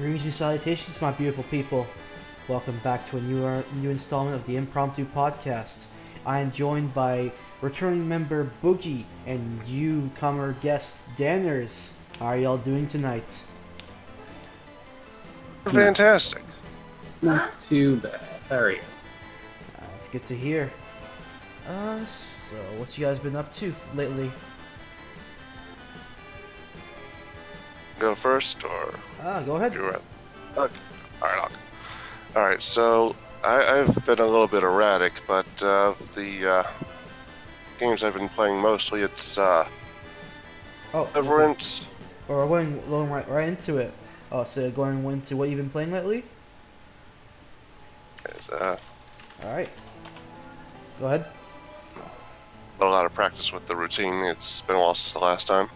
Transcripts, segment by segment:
Greetings and salutations, my beautiful people. Welcome back to a new installment of the Impromptu Podcast. I am joined by returning member Boogie and newcomer guest Danners. How are y'all doing tonight? Fantastic. Not too bad. How are you? It's good to hear. So what you guys been up to lately? Go first, or Go ahead. you're right? Okay. All right. So I've been a little bit erratic, but the games I've been playing mostly it's Deliverance. Or we're going right into it. Oh, so going into what you've been playing lately? Alright. Go ahead. A lot of practice with the routine. It's been a while since the last time.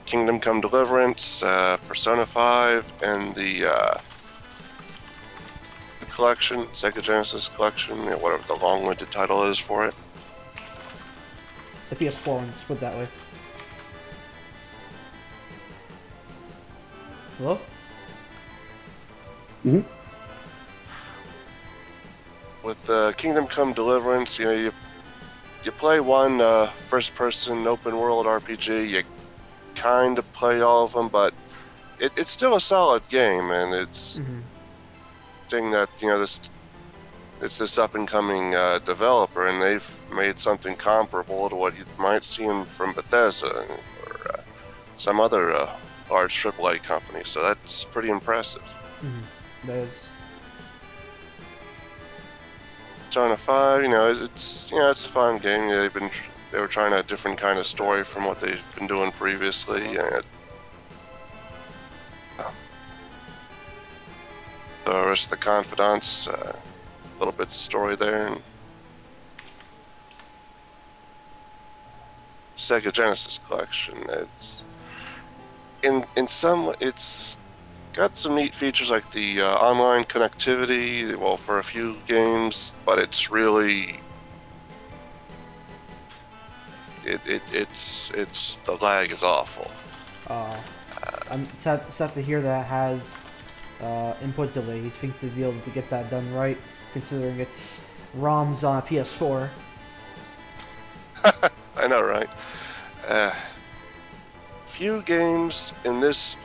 Kingdom Come Deliverance, Persona 5, and the collection, Sega Genesis collection, whatever the long-winded title is for it. The PS4 one, let's put it that way. Hello? Mm-hmm. With Kingdom Come Deliverance, you play one first-person open-world RPG. You kind of play all of them, but it's still a solid game, and it's thing that it's this up-and-coming developer, and they've made something comparable to what you might see from Bethesda or some other large AAA company. So that's pretty impressive. That is. Persona 5, it's a fun game. They were trying a different kind of story from what they've been doing previously. And the rest of the Confidants, little bits of story there. And Sega Genesis collection. It's it's got some neat features like the online connectivity. Well, for a few games, but it's really. It's the lag is awful. I'm sad to hear that has input delay. You'd think they'd be able to get that done right, considering it's ROMs on a PS4. I know, right? Few games in this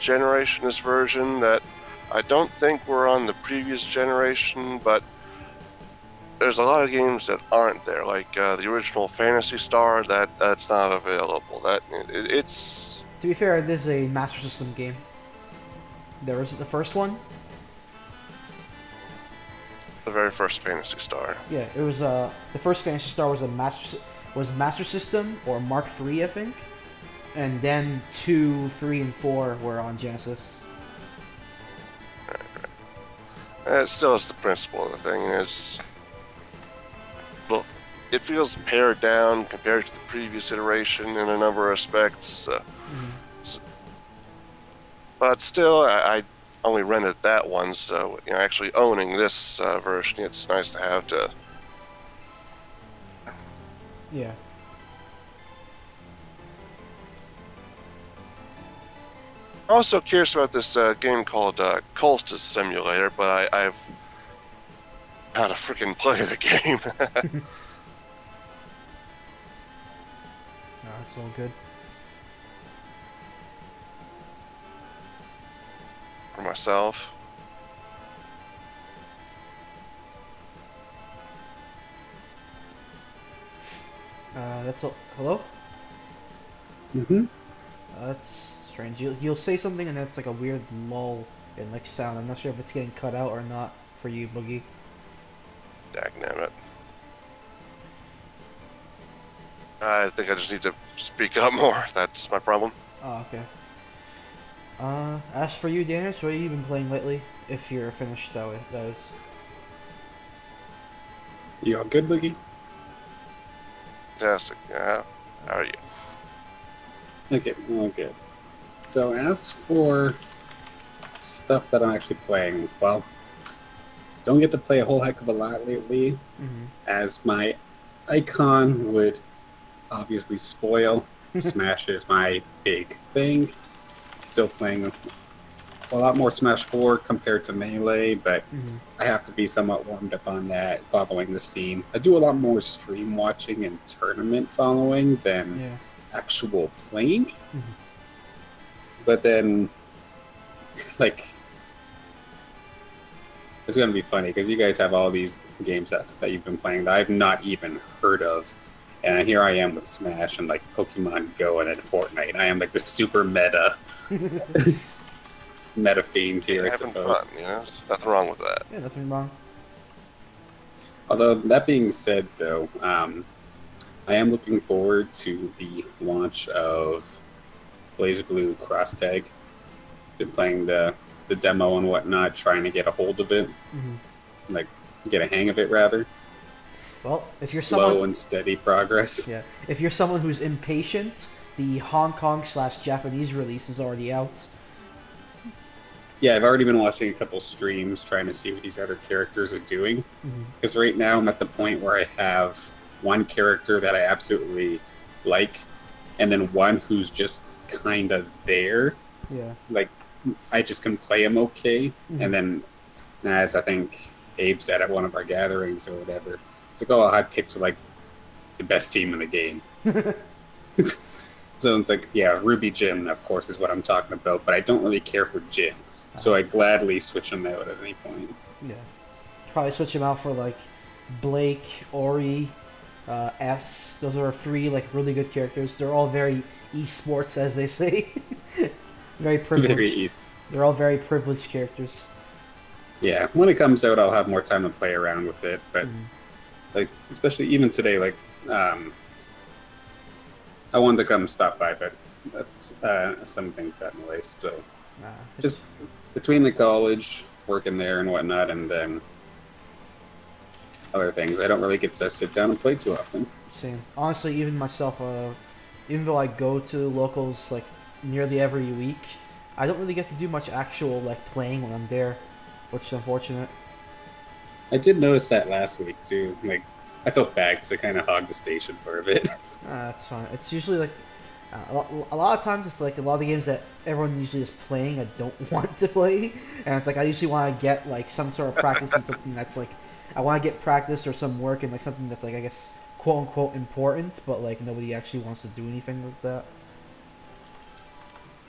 version that I don't think were on the previous generation, but there's a lot of games that aren't there, like the original Phantasy Star. That's not available. It's. To be fair, this is a Master System game. There was the first one. The very first Phantasy Star. Yeah, it was the first Phantasy Star was Master System or Mark III, I think, and then 2, 3, and 4 were on Genesis. It still is the principle of the thing. It feels pared down compared to the previous iteration in a number of respects. But still, I only rented that one, so actually owning this version, it's nice to have to. Yeah. Also curious about this game called Cultist Simulator, but I've how to freaking play the game. No, it's all good. For myself. That's all. Hello? Mm-hmm. That's strange. You'll say something and that's like a weird lull in like sound. I'm not sure if it's getting cut out or not for you, Boogie. Dagnabbit. I think I just need to speak up more. That's my problem. Oh, okay. As for you, Daniels, what have you been playing lately? If you're finished that way, that is. You all good, Boogie? Fantastic. Yeah. How are you? Okay, all good. So as for stuff that I'm actually playing, well, don't get to play a whole heck of a lot lately, as my icon would obviously spoil. Smash is my big thing. Still playing a lot more Smash 4 compared to Melee, but I have to be somewhat warmed up on that, following the scene. I do a lot more stream watching and tournament following than actual playing. But then, like, it's going to be funny because you guys have all these games that you've been playing that I've not even heard of. And here I am with Smash and like Pokemon Go and then Fortnite. I am like the super meta fiend here, I suppose. Fun, there's nothing wrong with that. Yeah, nothing wrong. Although, that being said, though, I am looking forward to the launch of BlazBlue Cross Tag. Been playing the demo and whatnot, trying to get a hold of it. Like, get a hang of it, rather. Well, if you're slow and steady progress. Yeah, if you're someone who's impatient, the Hong Kong/Japanese release is already out. Yeah, I've already been watching a couple streams trying to see what these other characters are doing. Because right now I'm at the point where I have one character that I absolutely like, and then one who's just kind of there. Yeah. Like, I just can play him okay. And then, as I think Abe said at one of our gatherings or whatever, it's like, oh, I picked like the best team in the game. So it's like, yeah, Ruby Jim, of course, is what I'm talking about, but I don't really care for Jim. So I gladly switch him out at any point. Yeah. Probably switch him out for like Blake, Ori, S. Those are 3 like really good characters. They're all very esports, as they say. Very privileged. Very esports. They're all very privileged characters. Yeah, when it comes out, I'll have more time to play around with it. But like, especially even today, like, I wanted to come stop by, but that's some things got in the way. So just between the college, working there and whatnot, and then other things, I don't really get to sit down and play too often. Same. Honestly, even myself, even though I go to locals like nearly every week, I don't really get to do much actual like playing when I'm there, which is unfortunate. I did notice that last week too. Like, I felt bad because I kind of hogged the station for a bit. That's fine. It's usually like a lot of times it's like a lot of the games that everyone usually is playing I don't want to play, and it's like I usually want to get like some sort of practice in something that's like I want to get practice or some work in like something that's like I guess quote unquote important, but like nobody actually wants to do anything with that.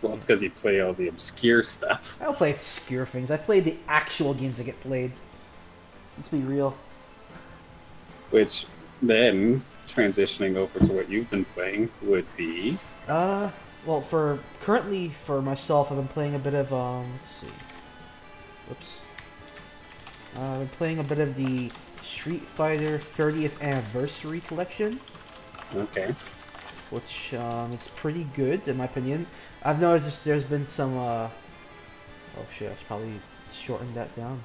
Well, it's because you play all the obscure stuff. I don't play obscure things. I play the actual games that get played. Let's be real. Which then transitioning over to what you've been playing would be. Well, currently for myself, I've been playing a bit of let's see. Whoops. I've been playing a bit of the Street Fighter 30th Anniversary Collection. Okay. Which is pretty good in my opinion. I've noticed there's been some oh shit, I should probably shorten that down.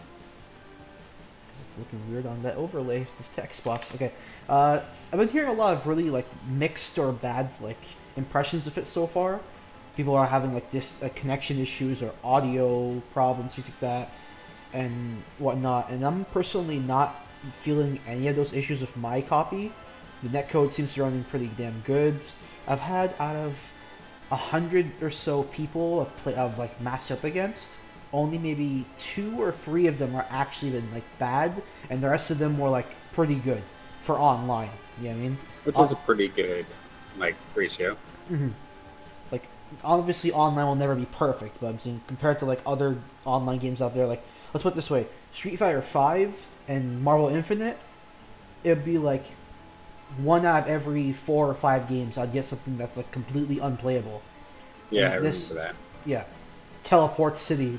It's looking weird on that overlay, the text box. Okay. I've been hearing a lot of really like mixed or bad like impressions of it so far. People are having like connection issues or audio problems, things like that, and whatnot. And I'm personally not feeling any of those issues with my copy. The netcode seems to be running pretty damn good. I've had out of 100 or so people I've like matched up against, only maybe 2 or 3 of them are actually been like bad, and the rest of them were like pretty good for online. You know what I mean? Which is a pretty good like ratio. Like obviously online will never be perfect, but I'm saying compared to like other online games out there, like let's put it this way, Street Fighter 5 and Marvel Infinite, it'd be like 1 out of every 4 or 5 games I'd get something that's like completely unplayable. Yeah, I remember that. Yeah. Teleport City.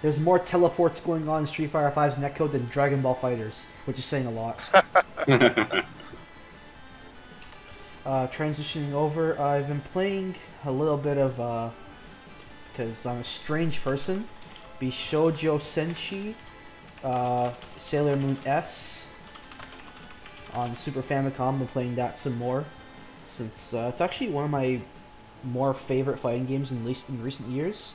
There's more teleports going on in Street Fighter 5's netcode than Dragon Ball Fighters, which is saying a lot. Transitioning over, I've been playing a little bit of, because I'm a strange person, Bishoujo Senshi, Sailor Moon S on Super Famicom. I've been playing that some more, since it's actually one of my more favorite fighting games in recent years.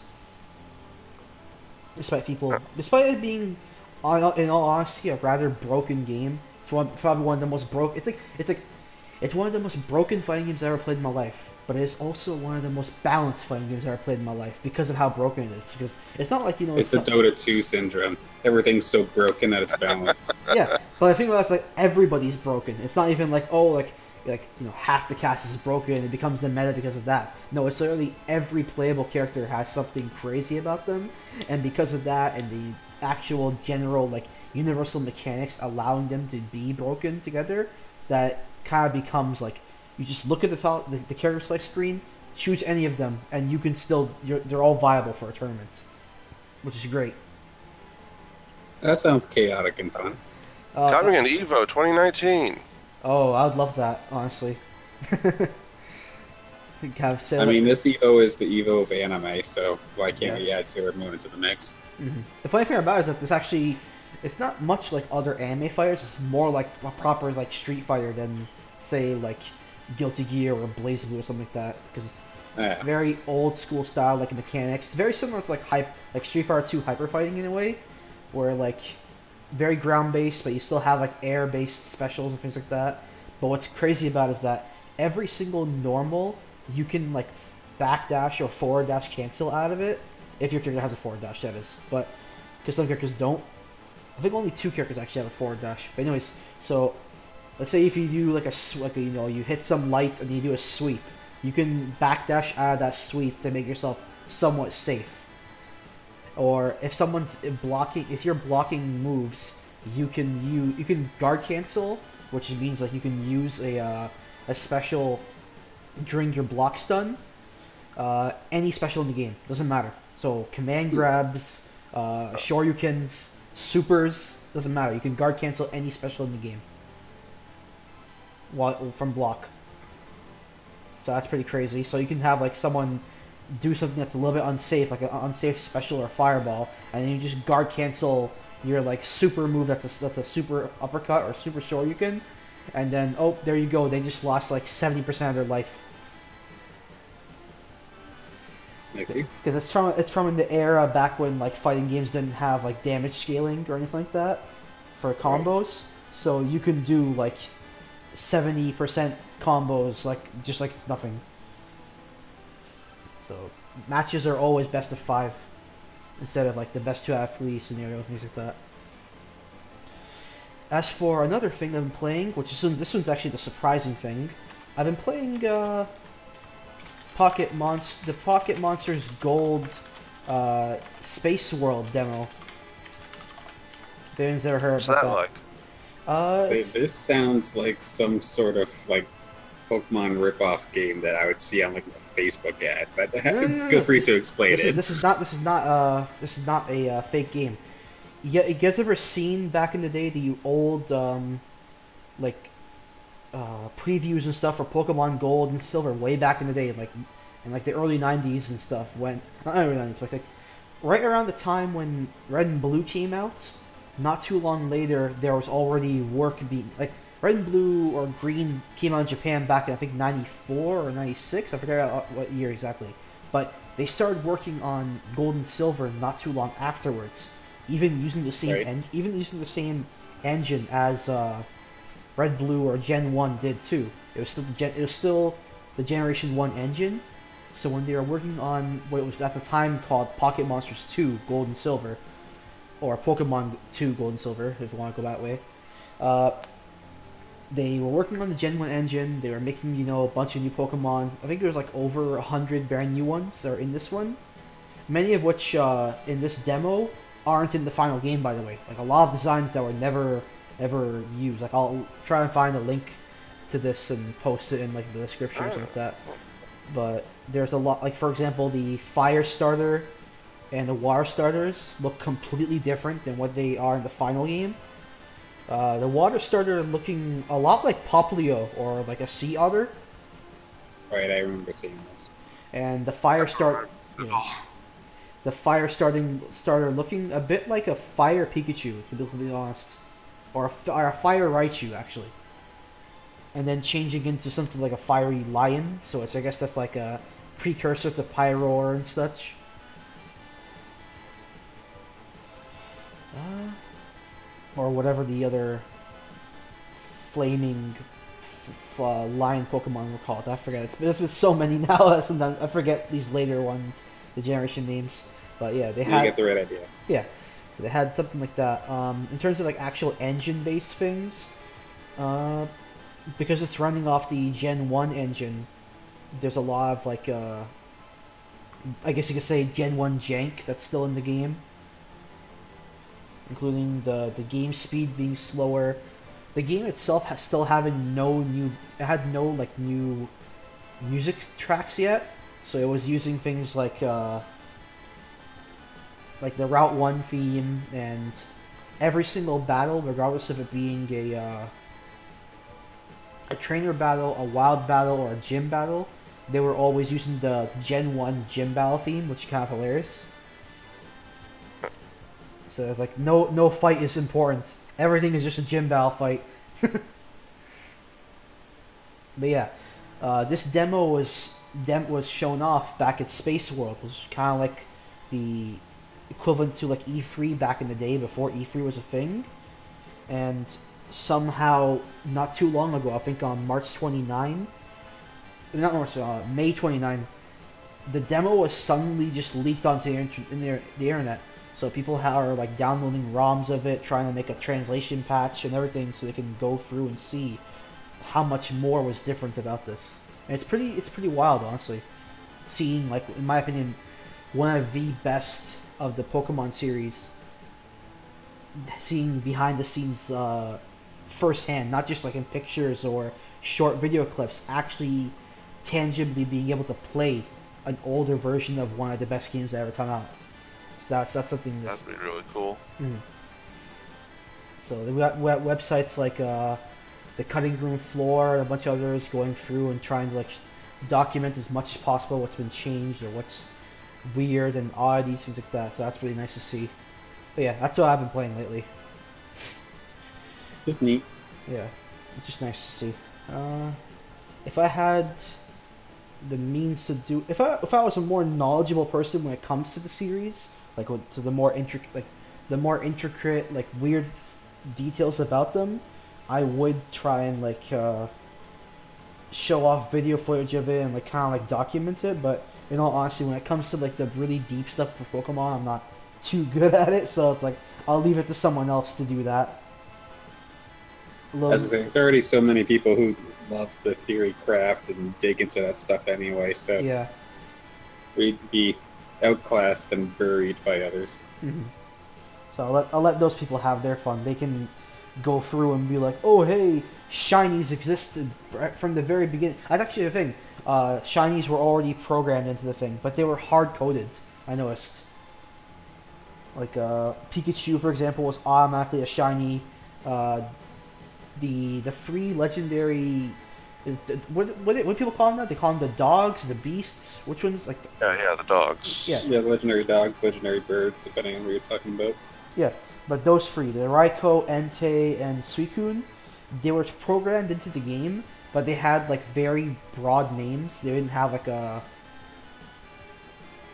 Despite it being, in all honesty, a rather broken game. It's probably one of the most broken. It's one of the most broken fighting games I ever played in my life. but it is also one of the most balanced fighting games I've ever played in my life because of how broken it is. Because it's not like, It's the Dota 2 syndrome. Everything's so broken that it's balanced. Yeah, but I think about it's like everybody's broken. It's not even like, oh, like half the cast is broken and it becomes the meta because of that. No, it's literally every playable character has something crazy about them, and because of that and the actual general like universal mechanics allowing them to be broken together, that kind of becomes like you just look at the character select screen, choose any of them, and you can still they're all viable for a tournament, which is great. That sounds chaotic and fun. Coming in EVO 2019. Oh, I would love that, honestly. I mean, this EVO is the EVO of anime, so why can't we add Sailor Moon into the mix? Mm-hmm. The funny thing about it is that this actually, it's not much like other anime fighters. It's more like a proper like Street Fighter than, say, like Guilty Gear or BlazBlue or something like that, because it's very old school style like mechanics. Very similar to like Street Fighter 2 hyper fighting in a way, where like very ground based, but you still have like air based specials and things like that. But what's crazy about it is that every single normal you can like backdash or forward dash cancel out of it if your character has a forward dash, that is. But because some characters don't, I think only 2 characters actually have a forward dash. But anyways, so let's say if you do like you hit some lights and you do a sweep, you can backdash out of that sweep to make yourself somewhat safe. Or if someone's blocking, if you're blocking moves, you can guard cancel, which means like you can use a special during your block stun. Any special in the game doesn't matter. So command grabs, shoryukens, supers, doesn't matter. You can guard cancel any special in the game from block. So that's pretty crazy. So you can have like someone do something that's a little bit unsafe, like an unsafe special or fireball, and then you just guard cancel your like super move that's a super uppercut or super shoryuken, and then oh, there you go, they just lost like 70% of their life. I see. Because it's from in the era back when like fighting games didn't have like damage scaling or anything like that for combos, right. So you can do like 70% combos like just like it's nothing. So matches are always best of 5 instead of like the best 2 out of 3 scenario, things like that. As for another thing I've been playing, which is this one's actually the surprising thing, I've been playing the Pocket Monsters Gold Space World demo. If anyone's ever heard What's about that that. like? This sounds like some sort of like Pokemon ripoff game that I would see on like a Facebook ad, but feel free to explain it. This is not a fake game. You guys ever seen back in the day the old previews and stuff for Pokemon Gold and Silver way back in the day, like in like the early 90s and stuff, when not early 90s, but like right around the time when Red and Blue came out. Not too long later, there was already work being like Red and Blue or Green came out in Japan back in I think 94 or 96. I forget what year exactly, but they started working on Gold and Silver not too long afterwards, even using the same engine as Red, Blue, or Gen 1 did too. It was still the Generation 1 engine. So when they were working on what was at the time called Pocket Monsters 2 Gold and Silver, or Pokemon 2 Gold and Silver, if you want to go that way, they were working on the Gen 1 engine. They were making, a bunch of new Pokemon. I think there was like over 100 brand new ones that are in this one. Many of which in this demo aren't in the final game, by the way. Like a lot of designs that were never ever used. Like I'll try and find a link to this and post it in like the description or something like that. But there's a lot, like for example, the Fire Starter and the Water Starters look completely different than what they are in the final game. The Water Starter looking a lot like Poplio or like a Sea Otter. Right, I remember seeing this. And the Fire Starter, the Fire Starter looking a bit like a Fire Pikachu, to be honest. Or a Fire Raichu, actually. And then changing into something like a Fiery Lion, so I guess that's like a precursor to Pyroar and such. Or whatever the other flaming lion Pokemon were called. I forget. There's been so many now. Sometimes I forget these later ones, the generation names. But yeah, they had. You get the right idea. Yeah, so they had something like that. In terms of like actual engine-based things, because it's running off the Gen 1 engine, there's a lot of like I guess you could say Gen 1 jank that's still in the game, including the game speed being slower. The game itself still having it had no like new music tracks yet, so it was using things like the Route 1 theme, and every single battle, regardless of it being a trainer battle, a wild battle, or a gym battle, they were always using the Gen 1 gym battle theme, which is kind of hilarious. So it's like, no fight is important. Everything is just a gym battle fight. But yeah, this demo was shown off back at Space World, which was kind of like the equivalent to like E3 back in the day before E3 was a thing. And somehow, not too long ago, I think on May 29, the demo was suddenly just leaked onto the internet. So people are like downloading ROMs of it, trying to make a translation patch and everything, so they can go through and see how much more was different about this. And it's pretty wild, honestly. Seeing, like, in my opinion, one of the best of the Pokemon series, seeing behind the scenes firsthand, not just like in pictures or short video clips, actually tangibly being able to play an older version of one of the best games that ever come out. So that's something that'd be really cool. Mm-hmm. So we got websites like the Cutting Room Floor and a bunch of others going through and trying to like document as much as possible what's been changed or what's weird and oddities, things like that. So that's really nice to see. But yeah, that's what I've been playing lately. Just neat. Yeah, it's just nice to see. If I had the means to do, if I was a more knowledgeable person when it comes to the series, like to the more intricate, like weird details about them, I would try and like show off video footage of it and like kind of like document it. But in all honesty, when it comes to like the really deep stuff for Pokemon, I'm not too good at it. So it's like I'll leave it to someone else to do that. As I say, there's already so many people who love to theory craft and dig into that stuff anyway. So yeah, we'd be outclassed and buried by others. Mm-hmm. So I'll let those people have their fun. They can go through and be like, oh hey, shinies existed from the very beginning. That's actually the thing. Shinies were already programmed into the thing, but they were hard coded. I noticed. Like Pikachu, for example, was automatically a shiny. The three legendary. What do people call them now? They call them the dogs, the beasts. Which ones? Like Yeah, the dogs. Yeah, legendary dogs, legendary birds, depending on what you're talking about. Yeah, but those three, the Raikou, Entei, and Suicune, they were programmed into the game, but they had like very broad names. They didn't have like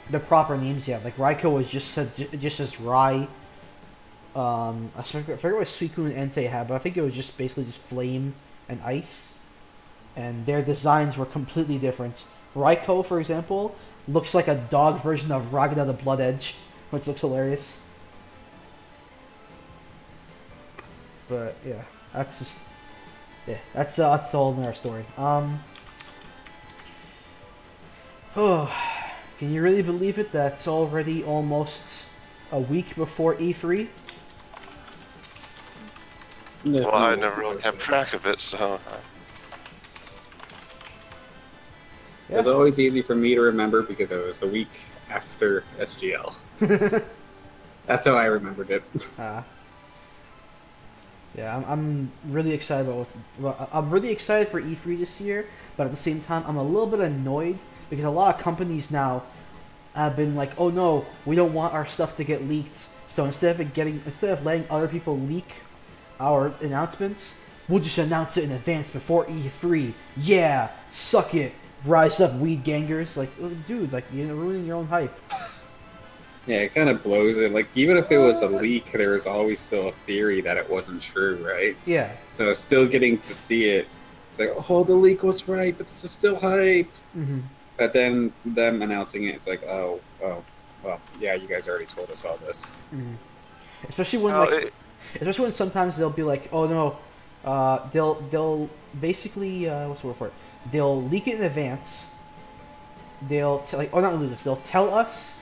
the proper names yet. Like Raikou was just as Rai. I forget what Suicune and Entei had, but I think it was just basically just flame and ice. And their designs were completely different. Raikou, for example, looks like a dog version of Ragna the Blood Edge, which looks hilarious. But yeah, that's the whole nother story. Oh, can you really believe it? That's already almost a week before E3. Well, I never really kept track of it, so. It was always easy for me to remember because it was the week after SGL. That's how I remembered it. Yeah, I'm really excited I'm really excited for E3 this year, but at the same time, I'm a little bit annoyed because a lot of companies now have been like, "Oh no, we don't want our stuff to get leaked." So instead of letting other people leak our announcements, we'll just announce it in advance before E3. Yeah, suck it. Rise up, weed gangers. Like, dude, like, you're ruining your own hype. Yeah, it kind of blows it. Like, even if it was a leak, there was always still a theory that it wasn't true, right? Yeah. So still getting to see it It's like, oh, the leak was right, but this is still hype. Mm-hmm. But then them announcing it, it's like, oh, well, yeah, you guys already told us all this. Mm-hmm. Especially when especially when sometimes they'll be like, oh no, they'll basically what's the word for it? They'll leak it in advance. They'll not leak us. They'll tell us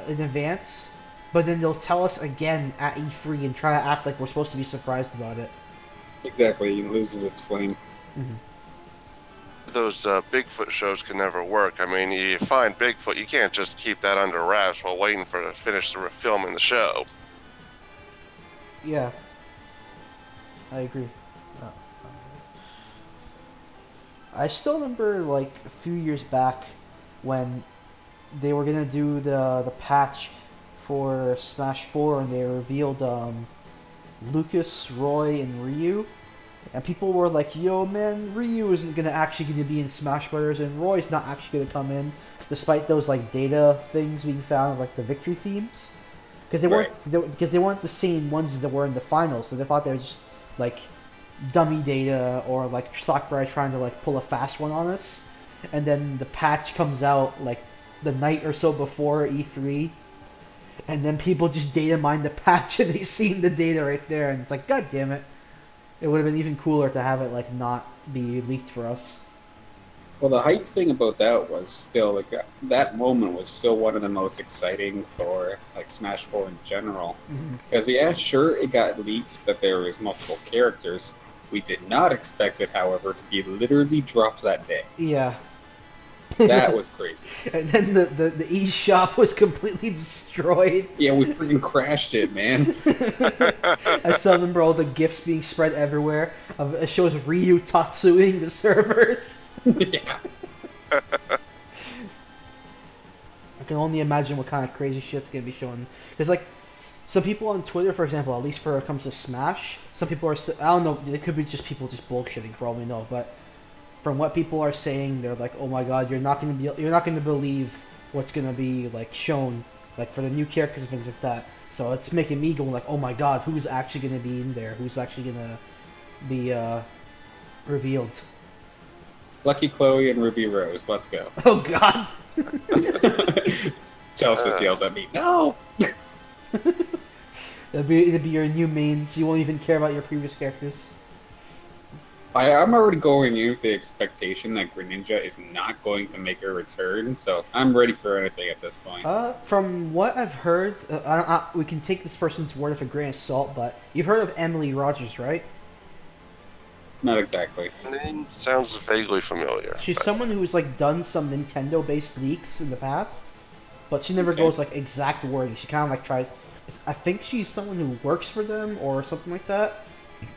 in advance, but then they'll tell us again at E3 and try to act like we're supposed to be surprised about it. Exactly, it loses its flame. Mm-hmm. Those Bigfoot shows can never work. I mean, you find Bigfoot, you can't just keep that under wraps while waiting for to finish the filming the show. Yeah, I agree. I still remember, like, a few years back when they were gonna do the patch for Smash 4 and they revealed Lucas, Roy, and Ryu. And people were like, yo man, Ryu isn't actually gonna be in Smash Brothers and Roy's not actually gonna come in, despite those like data things being found, like the victory themes. Because they weren't the same ones as they were in the finals, so they thought they were just like dummy data or like Sakurai trying to like pull a fast one on us. And then the patch comes out like the night or so before E3, and then people just data mine the patch and they've seen the data right there, and it's like, god damn it. It would have been even cooler to have it like not be leaked for us. Well, the hype thing about that was still like that moment was still one of the most exciting for like Smash 4 in general. Because yeah, sure, it got leaked that there was multiple characters. We did not expect it, however, to be literally dropped that day. Yeah. That was crazy. And then the eShop was completely destroyed. Yeah, we freaking crashed it, man. I still remember all the GIFs being spread everywhere. It shows Ryu Tatsuing the servers. Yeah. I can only imagine what kind of crazy shit's gonna be shown. Because like, some people on Twitter, for example, at least for when it comes to Smash, some people are, I don't know, it could be just people just bullshitting for all we know, but from what people are saying, they're like, oh my god, you're not gonna believe what's gonna be like shown, like for the new characters and things like that. So it's making me go like, oh my god, who's actually gonna be in there? Who's actually gonna be revealed? Lucky Chloe and Ruby Rose, let's go. Oh god. Chelsea just yells at me, no! It'd be your new mains. You won't even care about your previous characters. I'm already going in with the expectation that Greninja is not going to make a return, so I'm ready for anything at this point. From what I've heard, we can take this person's word with a grain of salt, but you've heard of Emily Rogers, right? Not exactly. Name sounds vaguely familiar. She's someone who's like done some Nintendo-based leaks in the past, but she never goes like exact wording. She kind of like tries. I think she's someone who works for them or something like that.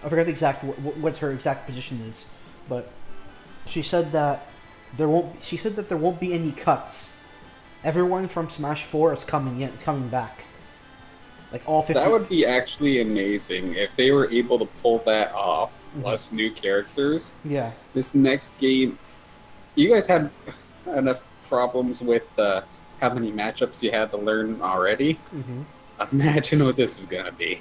I forgot the exact what her exact position is, but she said that there won't. She said that there won't be any cuts. Everyone from Smash 4 is coming in. It's coming back. Like all 50. That would be actually amazing if they were able to pull that off. Plus new characters. Yeah. This next game, you guys had enough problems with how many matchups you had to learn already. Imagine what this is gonna be.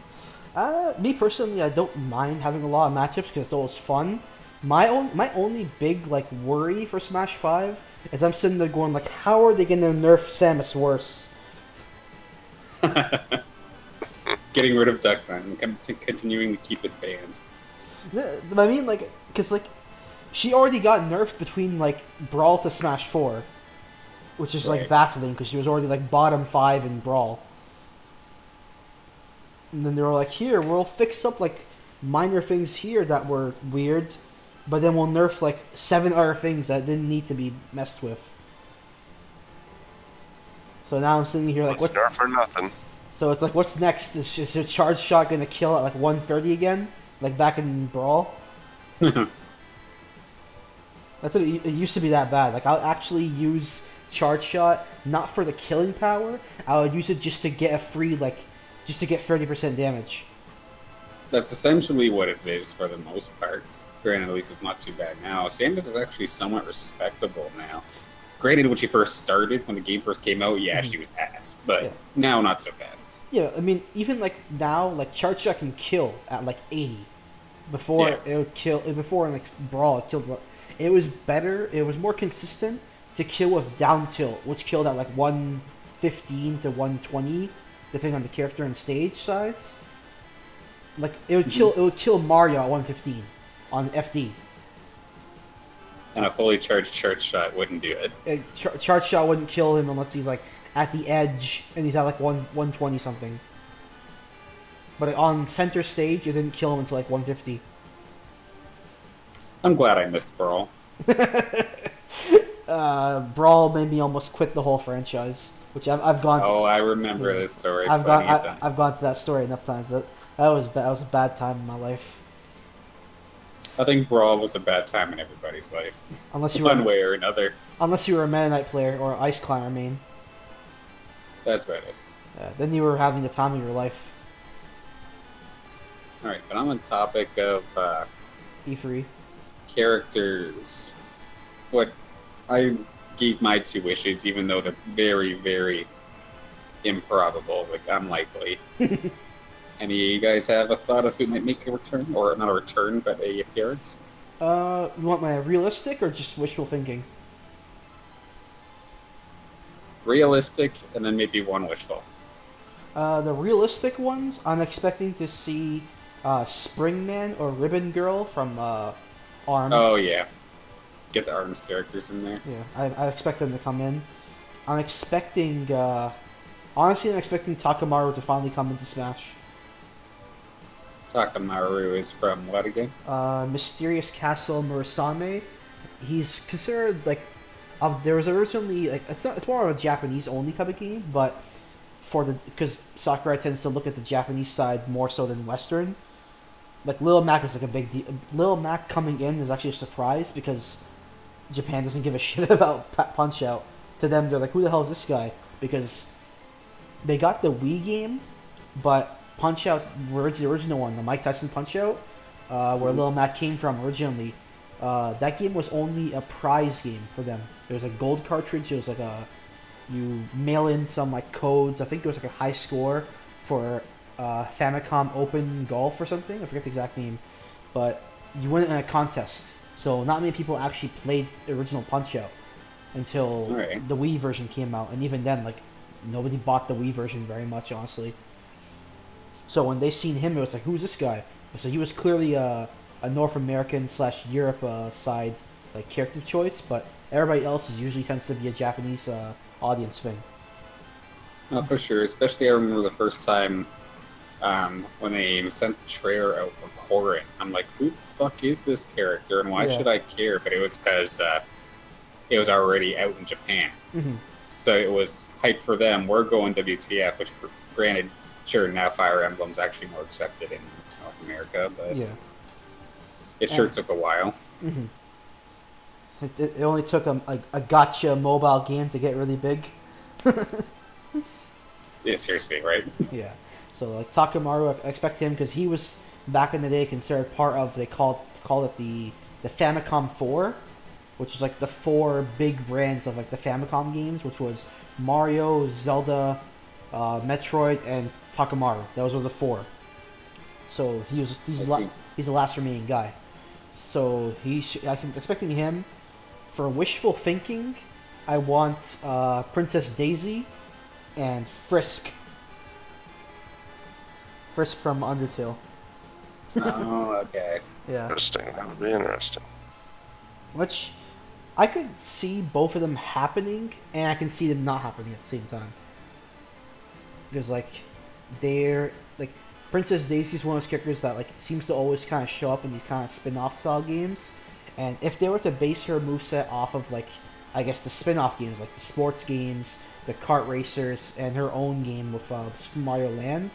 Me personally, I don't mind having a lot of matchups because it's always fun. My only big like worry for Smash 5 is I'm sitting there going like, how are they gonna nerf Samus worse? Getting rid of Duckman and continuing to keep it banned. I mean, like, because like, she already got nerfed between like Brawl to Smash 4, which is like baffling because she was already like bottom 5 in Brawl. And then they were like, here, we'll fix up like minor things here that were weird, but then we'll nerf like 7 other things that didn't need to be messed with. So now I'm sitting here like, what's nerf or nothing? So it's like, what's next? Is your charge shot gonna kill at like 130 again, like back in Brawl? That's what it used to be that bad. Like I'll actually use charge shot not for the killing power. I would use it just to get a free like. Just to get 30% damage. That's essentially what it is for the most part. Granted, at least it's not too bad now. Samus is actually somewhat respectable now. Granted, when she first started, when the game first came out, yeah, she was ass. But now, not so bad. Yeah, I mean, even like now, like charge shot can kill at like 80. Before Yeah. it would kill. Before in like Brawl, it killed. It was better. It was more consistent to kill with down tilt, which killed at like 115 to 120, depending on the character and stage size. Like it would kill. It would kill Mario at 115 on FD. And a fully charged charge shot wouldn't do it. Charge shot wouldn't kill him unless he's like at the edge and he's at like 120 something. But on center stage, it didn't kill him until like 150. I'm glad I missed Brawl. Brawl made me almost quit the whole franchise, which I've gone. Oh, I remember this story. I've gone to that story enough times. That was a bad time in my life. I think Brawl was a bad time in everybody's life. Unless you One way or another. Unless you were a Meta Knight player or Ice Climber main. That's about it. Then you were having the time of your life. Alright, but I'm on the topic of E3. Characters. What I gave my 2 wishes, even though they're very, very improbable, like unlikely. Any of you guys have a thought of who might make a return? Or not a return, but a appearance? You want my realistic or just wishful thinking? Realistic, and then maybe one wishful. The realistic ones, I'm expecting to see Springman or Ribbon Girl from ARMS. Oh, yeah. Get the ARMS characters in there. Yeah, I expect them to come in. I'm expecting, honestly, I'm expecting Takamaru to finally come into Smash. Takamaru is from what again? Mysterious Castle Murasame. He's considered, like, there was originally, like, it's more of a Japanese-only type of game, but because Sakurai tends to look at the Japanese side more so than Western. Like, Lil Mac is like a big deal. Lil Mac coming in is actually a surprise because Japan doesn't give a shit about Punch-Out. To them, they're like, who the hell is this guy? Because they got the Wii game, but Punch-Out, where it's the original one, the Mike Tyson Punch-Out, where Lil Mac came from originally, that game was only a prize game for them. There was a gold cartridge, it was like you mail in some like codes, I think it was like a high score for Famicom Open Golf or something, I forget the exact name, but you win it in a contest. So not many people actually played the original Punch-Out until the Wii version came out, and even then, like, nobody bought the Wii version very much, honestly. So when they seen him, it was like, who's this guy? So he was clearly a North American / Europe side like character choice, but everybody else usually tends to be a Japanese audience thing. Oh, for sure. Especially I remember the first time when they sent the trailer out for Korin. I'm like, who the fuck is this character, and why should I care? But it was because it was already out in Japan. Mm-hmm. So it was hype for them. We're going WTF, which, granted, sure, now Fire Emblem's actually more accepted in North America, but it sure took a while. Mm-hmm. It only took a gacha mobile game to get really big. Yeah, seriously, right? Yeah. So, like, Takamaru, I expect him, because he was, back in the day, considered part of, they called it the Famicom 4, which is, like, the 4 big brands of, like, the Famicom games, which was Mario, Zelda, Metroid, and Takamaru. Those were the 4. So, he's the last remaining guy. So, I'm expecting him. For wishful thinking, I want Princess Daisy and Frisk. Frisk from Undertale. Oh, okay. Yeah. Interesting. That would be interesting. Which, I could see both of them happening, and I can see them not happening at the same time. Because, like, Princess Daisy is one of those characters that, like, seems to always kind of show up in these kind of spin-off style games. And if they were to base her moveset off of, like, I guess the spin-off games, like the sports games, the kart racers, and her own game with Super Mario Land,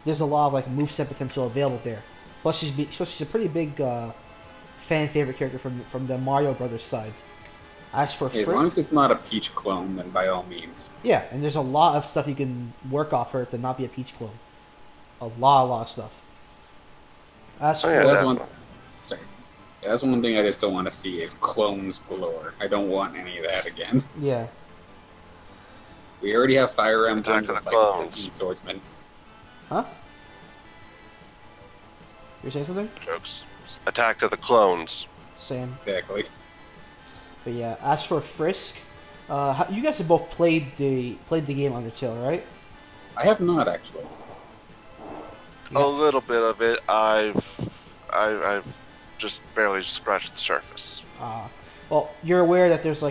there's a lot of, like, moveset potential available there. Plus, she's a pretty big fan favorite character from the Mario Brothers side. As long as it's not a Peach clone, then by all means. Yeah, and there's a lot of stuff you can work off her to not be a Peach clone. A lot of stuff. That's one thing I just don't want to see is clones galore. I don't want any of that again. Yeah. We already have Fire Emblem Attack of the Clones. Swordsman. Huh? You're saying something? Jokes. Attack of the Clones. Same. Exactly. But yeah, as for Frisk, you guys have both played the game Undertale, right? I have not actually. A little bit of it. I've just barely scratched the surface. Well, you're aware that there's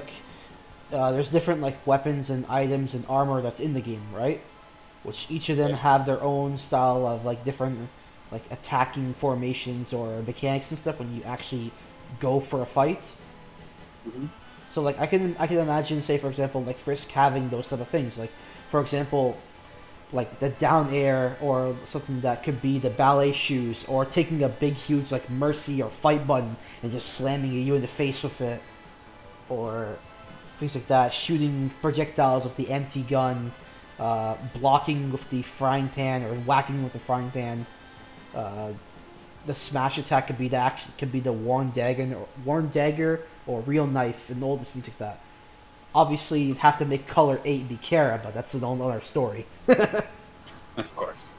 there's different like weapons and items and armor that's in the game, right? Which each of them have their own style of like different like attacking formations or mechanics and stuff when you actually go for a fight. Mm-hmm. So like I can imagine, say for example, like Frisk having those type of things. Like for example, like the down air or something that could be the ballet shoes, or taking a big huge like mercy or fight button and just slamming you in the face with it, or things like that. Shooting projectiles with the empty gun, blocking with the frying pan or whacking with the frying pan. The smash attack could be the worn dagger or real knife and all this things like that. Obviously, you'd have to make color 8 be Kara, but that's another story. Of course.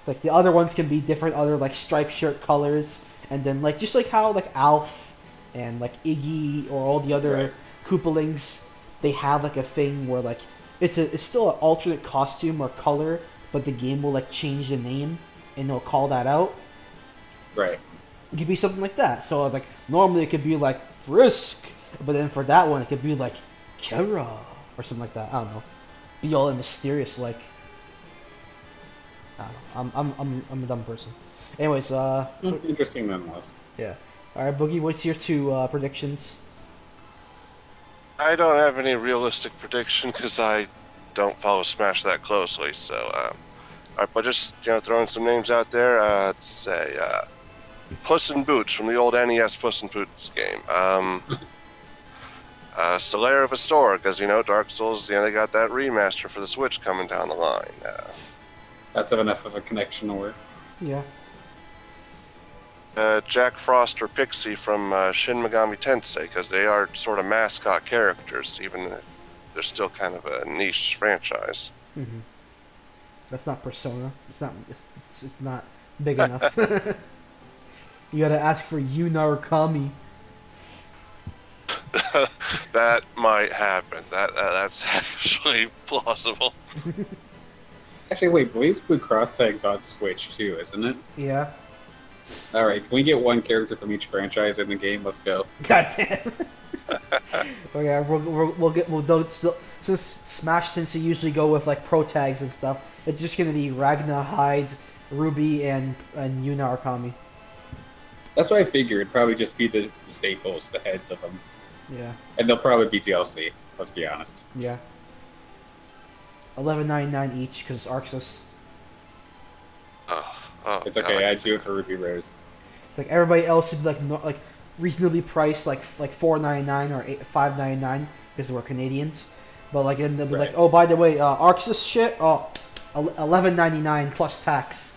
Like the other ones can be different, other like striped shirt colors, and then like just like how like Alf and like Iggy or all the other Koopalings, they have like a thing where like it's still an alternate costume or color, but the game will like change the name and they'll call that out. Right. It could be something like that. So like normally it could be like Frisk, but then for that one it could be like Kara or something like that. I don't know. Be all mysterious like. I don't know. I'm a dumb person. Anyways, interesting nonetheless. Yeah. All right, Boogie. What's your two predictions? I don't have any realistic prediction because I don't follow Smash that closely. So, all right, but just throwing some names out there. Let's say Puss in Boots from the old NES Puss in Boots game. Slayer of Astora, because Dark Souls. They got that remaster for the Switch coming down the line. That's enough of a connection to work. Yeah. Jack Frost or Pixie from Shin Megami Tensei, because they are sort of mascot characters, even if they're still kind of a niche franchise. Mm-hmm. That's not Persona. It's not big enough. You gotta ask for Yu Narukami. That might happen. That's actually plausible. Actually, wait, BlazBlue Cross Tag's on Switch too, isn't it? Yeah. All right, can we get one character from each franchise in the game? Let's go. God damn. Okay, we'll do still, since Smash tends to usually go with like pro tags and stuff. It's just gonna be Ragna, Hyde, Ruby, and Yu Narukami. That's what I figured. It'd probably just be the staples, the heads of them. Yeah. And they'll probably be DLC. Let's be honest. Yeah. $11.99 each because it's Arxis. It's okay. God. I'd do it for Ruby Rose. It's like everybody else would be like reasonably priced, like $4.99 or $5.99 because we're Canadians. But like then they'll be like, oh, by the way, Arxis shit, $11.99 plus tax.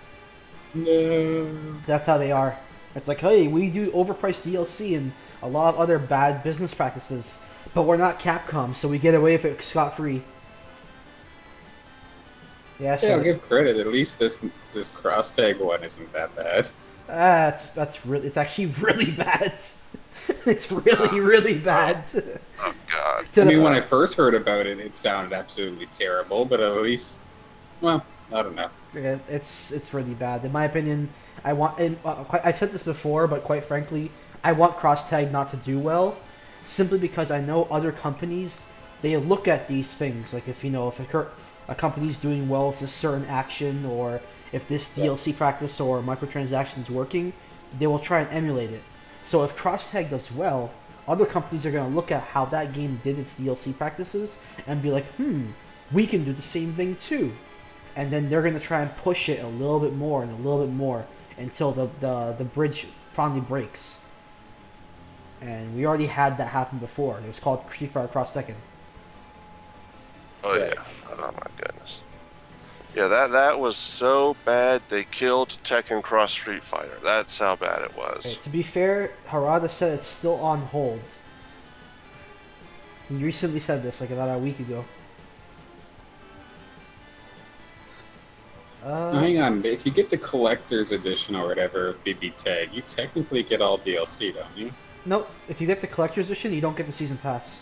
No. That's how they are. It's like, hey, we do overpriced DLC and a lot of other bad business practices, but we're not Capcom, so we get away with it scot-free. Yeah, so I'll give credit. At least this cross tag one isn't that bad. it's actually really bad. It's really bad. Oh God. I mean, when I first heard about it, it sounded absolutely terrible. But at least, well, I don't know. Yeah, it's really bad. In my opinion, I've said this before, but quite frankly, I want cross tag not to do well, simply because I know other companies, they look at these things like if a company's doing well with a certain action, or if this DLC practice or microtransaction is working, they will try and emulate it. So if cross tag does well, other companies are going to look at how that game did its DLC practices and be like, we can do the same thing too. And then they're going to try and push it a little bit more and a little bit more until the bridge finally breaks. And we already had that happen before. It was called Street Fighter Cross Tekken. Oh yeah. Oh my goodness. Yeah, that was so bad they killed Tekken Cross Street Fighter. That's how bad it was. Okay, to be fair, Harada said it's still on hold. He recently said this, like about a week ago. Now, hang on, if you get the collector's edition or whatever BB tag, you technically get all DLC, don't you? Nope. If you get the collector's edition, you don't get the season pass.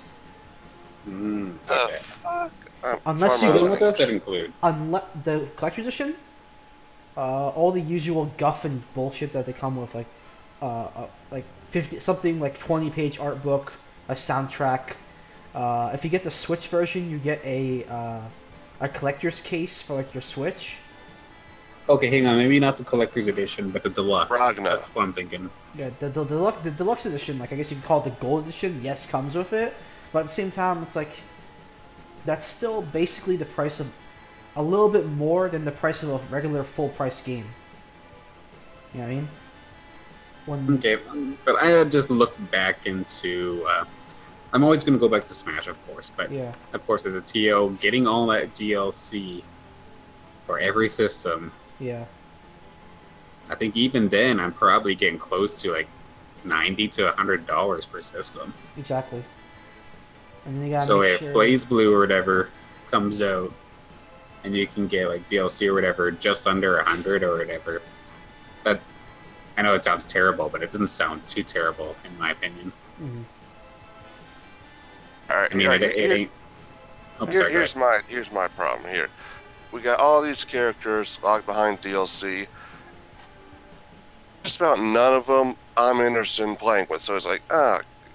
Okay. Fuck? Unless you What does that include? Unless the collector's edition, all the usual guff and bullshit that they come with, like 50 something like 20-page art book, a soundtrack. If you get the Switch version, you get a collector's case for like your Switch. Okay, hang on, maybe not the collector's edition, but the deluxe. Ragnar. That's what I'm thinking. Yeah, the deluxe edition, like I guess you could call it the gold edition. Yes, comes with it, but at the same time, it's like that's still basically the price of a little bit more than the price of a regular full price game. You know what I mean? Okay, but I just look back into. I'm always going to go back to Smash, of course, but Yeah. of course, as a TO, getting all that DLC for every system. Yeah. I think even then, I'm probably getting close to like $90 to $100 per system. Exactly. And then you gotta So make if sure... BlazBlue or whatever comes out, and you can get like DLC or whatever just under 100 or whatever, that I know it sounds terrible, but it doesn't sound too terrible in my opinion. Mm-hmm. All right, I mean, it ain't. Oh, sorry, go ahead. here's my problem here. We got all these characters locked behind DLC. Just about none of them I'm interested in playing with. So it's like,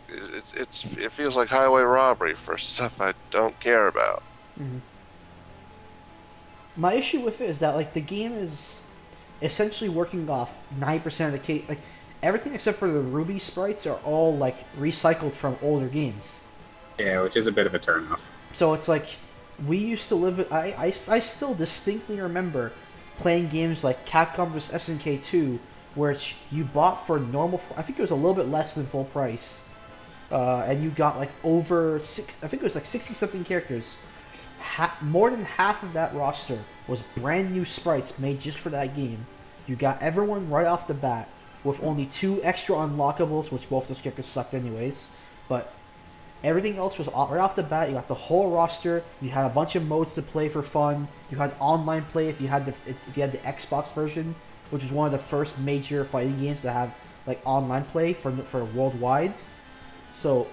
it feels like highway robbery for stuff I don't care about. Mm-hmm. My issue with it is that like the game is essentially working off 90% of the case. Like everything except for the Ruby sprites are all like recycled from older games. Yeah, which is a bit of a turnoff. So it's like we used to live. I still distinctly remember playing games like Capcom vs SNK 2, which you bought for normal. I think it was a little bit less than full price, and you got like over six. I think it was like 60 something characters. More than half of that roster was brand new sprites made just for that game. You got everyone right off the bat with only 2 extra unlockables, which both those characters sucked anyways, but. Everything else was right off the bat. You got the whole roster. You had a bunch of modes to play for fun. You had online play if you had the Xbox version, which was one of the first major fighting games to have like online play for worldwide. So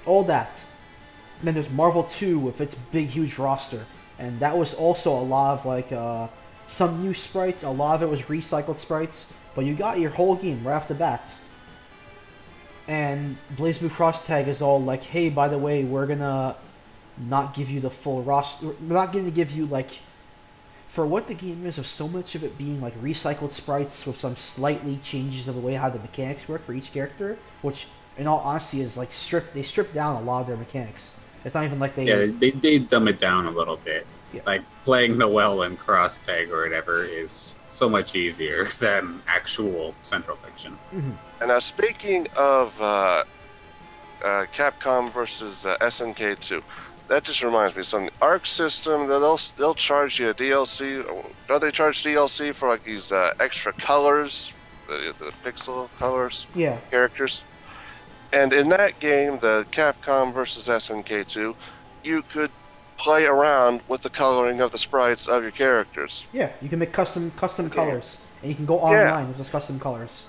all that. And then there's Marvel 2 with its big huge roster, and that was also a lot of like some new sprites. A lot of it was recycled sprites, but you got your whole game right off the bat. And BlazBlue Cross Tag is all like, hey, by the way, we're gonna not give you the full roster. We're not gonna give you like, for what the game is, of so much of it being like recycled sprites with some slightly changes of the way how the mechanics work for each character, which in all honesty is like they stripped down a lot of their mechanics. It's not even like they dumb it down a little bit. Yeah. Like playing Noelle and Cross Tag or whatever is so much easier than actual Central Fiction. Mm-hmm. And now, speaking of Capcom versus SNK 2, that just reminds me of something. Arc System, they'll charge you a DLC. Don't they charge DLC for like these extra colors, the pixel colors, characters? And in that game, the Capcom versus SNK 2, you could play around with the coloring of the sprites of your characters. Yeah, you can make custom colors, and you can go online with those custom colors.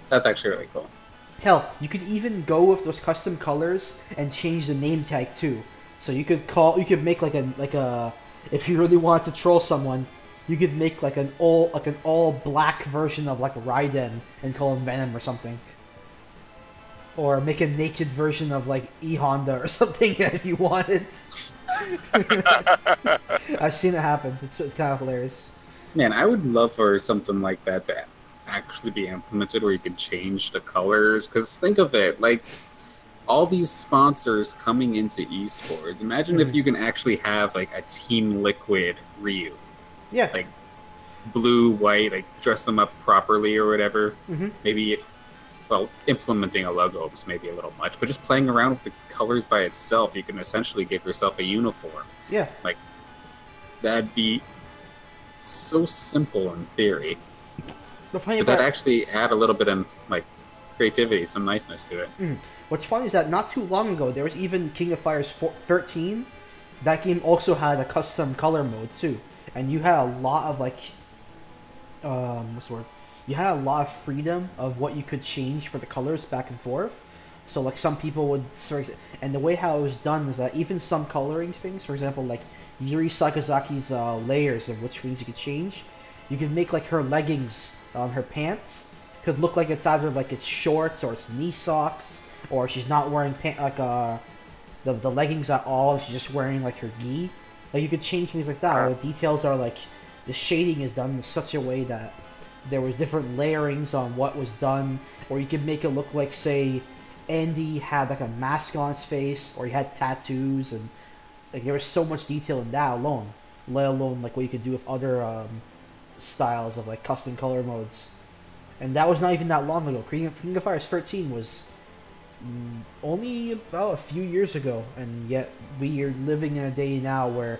That's actually really cool. Hell, you could even go with those custom colors and change the name tag too. So you could make like a if you really wanted to troll someone, you could make like an all black version of like Raiden and call him Venom or something. Or make a naked version of like E Honda or something if you wanted. I've seen it happen. It's kind of hilarious. Man, I would love for something like that to actually be implemented where you could change the colors. Because think of it, like all these sponsors coming into esports. Imagine if you can actually have like a Team Liquid Ryu. Yeah. Like blue, white, like dress them up properly or whatever. Mm-hmm. Maybe implementing a logo is maybe a little much, but just playing around with the colors by itself, you can essentially give yourself a uniform. Yeah. Like, that'd be so simple in theory. But that actually add a little bit of, like, creativity, some niceness to it. What's funny is that not too long ago, there was even King of Fighters 13. That game also had a custom color mode, too. and you had a lot of like, what's the word? You had a lot of freedom of what you could change for the colors back and forth. So like some people would, and the way how it was done is that even some coloring things, for example, like Yuri Sakazaki's layers of which things you could change, you could make like her leggings on her pants could look like it's either like it's shorts or it's knee socks, or she's not wearing the leggings at all. She's just wearing like her gi. Like you could change things like that. Or the details are like the shading is done in such a way that there was different layerings on what was done, or you could make it look like, say, Andy had like a mask on his face, or he had tattoos, and like there was so much detail in that alone, let alone like what you could do with other styles of like custom color modes. And that was not even that long ago. King of Fighters 13 was only about a few years ago, and yet we are living in a day now where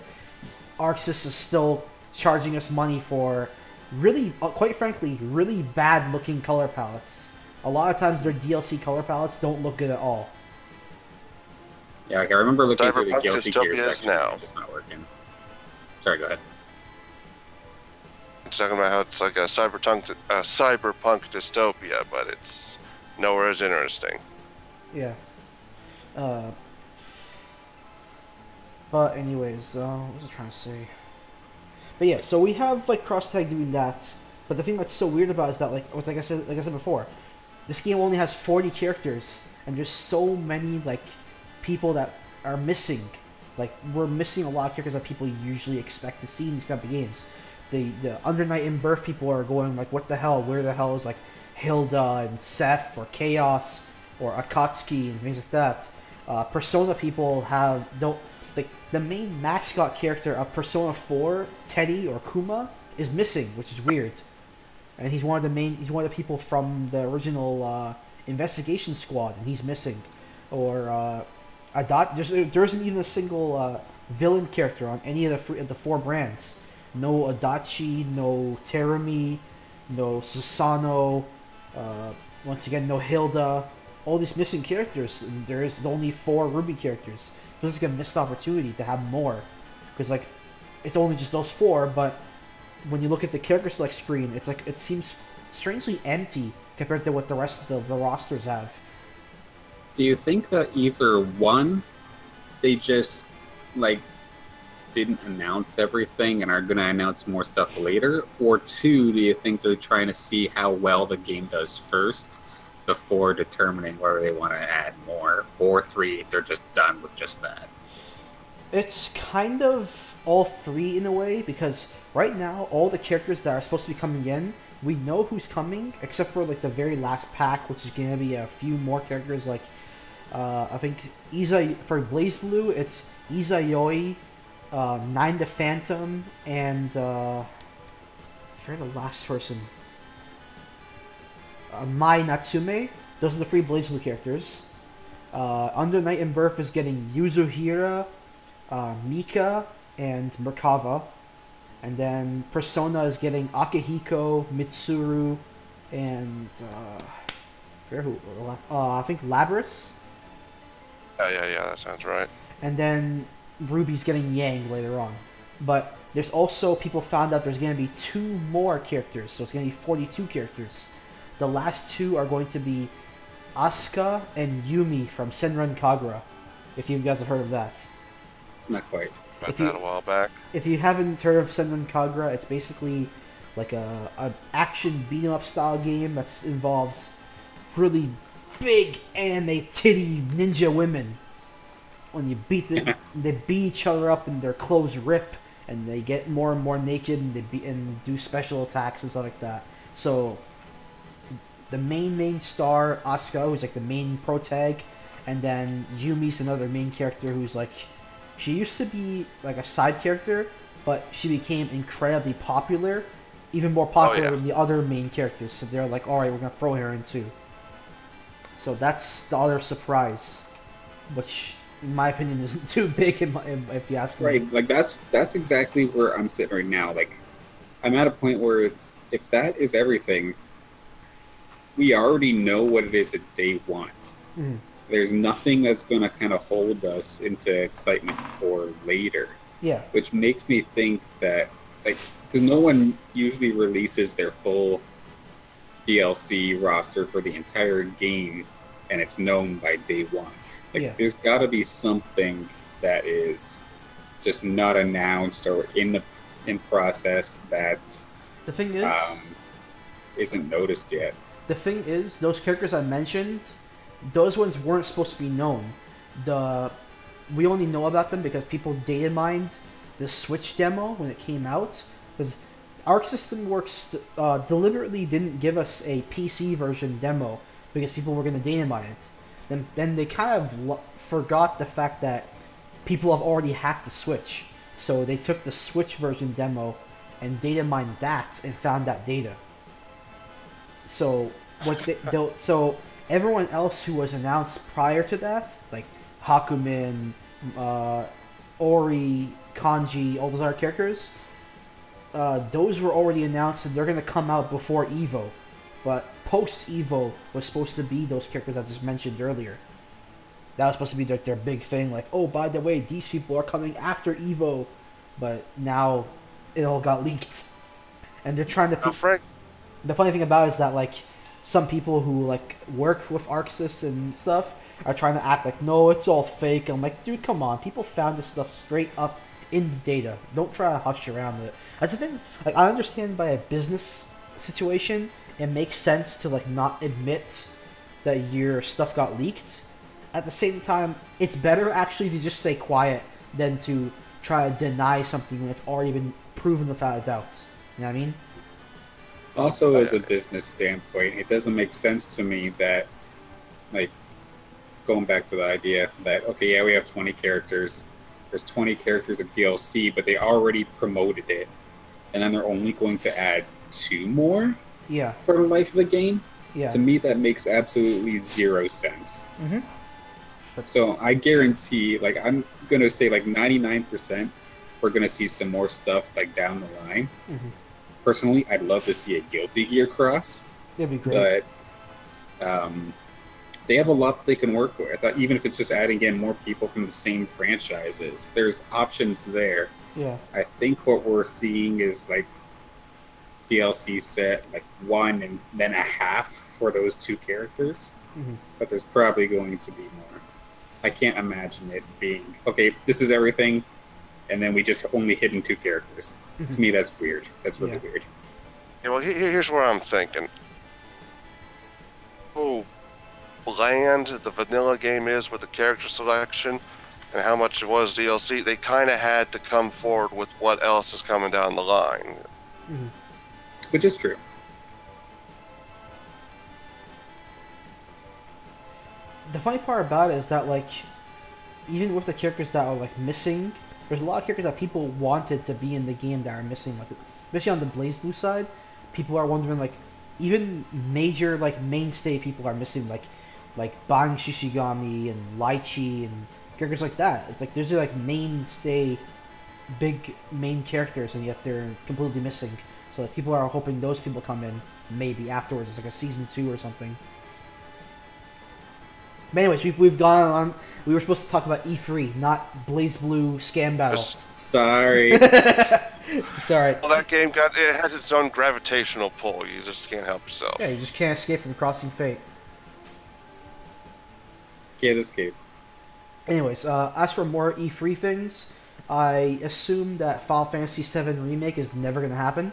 ArcSys is still charging us money for really, quite frankly, really bad looking color palettes. A lot of times their DLC color palettes don't look good at all. Yeah, like I remember looking through the Guilty Gear section now. and it's just not working. Sorry, go ahead. It's talking about how it's like a cyberpunk dystopia, but it's nowhere as interesting. Yeah. But anyways, what was I trying to say? But yeah, so we have like Cross Tag doing that. But the thing that's so weird about it is that like I said before, this game only has 40 characters, and there's so many like people that are missing. Like we're missing a lot of characters that people usually expect to see in these kind of games. The Under Night in Birth people are going like, what the hell? Where the hell is like Hilda and Seth or Chaos or Akatsuki and things like that? Persona people don't like the main mascot character of Persona 4, Teddy or Kuma, is missing, which is weird. And he's one of the people from the original investigation squad, and he's missing. Or there isn't even a single villain character on any of the 4 brands. No Adachi, no Terumi, no Susano, once again no Hilda. All these missing characters, and there is only 4 Ruby characters. This is like a missed opportunity to have more, because like it's only just those 4, but when you look at the character select screen, it's like it seems strangely empty compared to what the rest of the rosters have. Do you think that either one, they just like didn't announce everything and are going to announce more stuff later, or 2, do you think they're trying to see how well the game does first before determining whether they want to add more, or 3, they're just done with just that? It's kind of all 3 in a way, because right now all the characters that are supposed to be coming in, we know who's coming, except for like the very last pack, which is going to be a few more characters. Like I think for BlazBlue, it's Izayoi, Nine the Phantom, and I forget the last person. Mai Natsume. Those are the 3 BlazBlue characters. Under Night in Birth is getting Yuzuhira, Mika, and Merkava. And then Persona is getting Akihiko, Mitsuru, and I think Labris. Yeah, that sounds right. And then Ruby's getting Yang later on. But there's also, people found out there's going to be 2 more characters, so it's going to be 42 characters. The last 2 are going to be Asuka and Yumi from Senran Kagura, if you guys have heard of that. Not quite. About that a while back. If you haven't heard of Senran Kagura, it's basically like an action beat-em-up style game that involves really big anime titty ninja women. When you beat them, they beat each other up and their clothes rip, and they get more and more naked, and and do special attacks and stuff like that. So the main star, Asuka, who's like the main pro tag, and then Yumi's another main character who's like, she used to be like a side character, but she became incredibly popular, even more popular than the other main characters. So they're like, all right, we're gonna throw her in too. So that's the other surprise, which in my opinion isn't too big if you ask me. Right, like that's exactly where I'm sitting right now. Like I'm at a point where it's, if that is everything, we already know what it is at day 1. Mm-hmm. There's nothing that's going to kind of hold us into excitement for later. Yeah. Which makes me think that like, because no one usually releases their full DLC roster for the entire game, and it's known by day one. Like, there's got to be something that is just not announced or in process that the thing is isn't noticed yet. The thing is, those characters I mentioned, those ones weren't supposed to be known. We only know about them because people data mined the Switch demo when it came out. Because Arc System Works deliberately didn't give us a PC version demo because people were going to data mine it. Then they kind of forgot the fact that people have already hacked the Switch. So they took the Switch version demo and data mined that and found that data. So so everyone else who was announced prior to that, like Hakumen, Ori, Kanji, all those other characters, those were already announced and they're going to come out before EVO. But post-EVO was supposed to be those characters I just mentioned earlier. That was supposed to be their big thing, like, oh, by the way, these people are coming after EVO. But now it all got leaked. And they're trying to... The funny thing about it is that, like, some people who, like, work with ArcSys and stuff are trying to act like, no, it's all fake. I'm like, dude, come on. People found this stuff straight up in the data. Don't try to hush around it. That's the thing. Like, I understand by a business situation, it makes sense to, like, not admit that your stuff got leaked. At the same time, it's better actually to just stay quiet than to try to deny something when it's already been proven without a doubt. You know what I mean? Also, as a business standpoint, it doesn't make sense to me that, like, going back to the idea that, okay, yeah, we have 20 characters. There's 20 characters of DLC, but they already promoted it. And then they're only going to add 2 more for the life of the game? Yeah. To me, that makes absolutely 0 sense. Mm-hmm. So I guarantee, like, I'm going to say, like, 99% we're going to see some more stuff, like, down the line. Mm-hmm. Personally, I'd love to see a Guilty Gear cross. That'd be great. But they have a lot that they can work with. Even if it's just adding in more people from the same franchises, there's options there. Yeah. I think what we're seeing is, like, DLC set, like, 1 and then a half for those 2 characters. Mm-hmm. But there's probably going to be more. I can't imagine it being, okay, this is everything, and then we just only hidden 2 characters. Mm-hmm. To me, that's weird. That's really weird. Yeah, well, here's what I'm thinking. Oh, bland the vanilla game is with the character selection and how much it was DLC, they kind of had to come forward with what else is coming down the line. Mm-hmm. Which is true. The funny part about it is that, like, even with the characters that are, like, missing, there's a lot of characters that people wanted to be in the game that are missing. Like, especially on the BlazBlue side, people are wondering, like, even major, like, mainstay people are missing, like Bang Shishigami and Lychee and characters like that. It's like, there's, like, mainstay, big main characters, and yet they're completely missing. So, like, people are hoping those people come in, maybe, afterwards. It's like a Season 2 or something. But anyways, we've gone on. We were supposed to talk about E3, not BlazBlue Scam Battle. Sorry. It's alright. Well, that game it has its own gravitational pull. You just can't help yourself. Yeah, you just can't escape from crossing fate. Can't escape. Anyways, as for more E3 things, I assume that Final Fantasy VII Remake is never going to happen.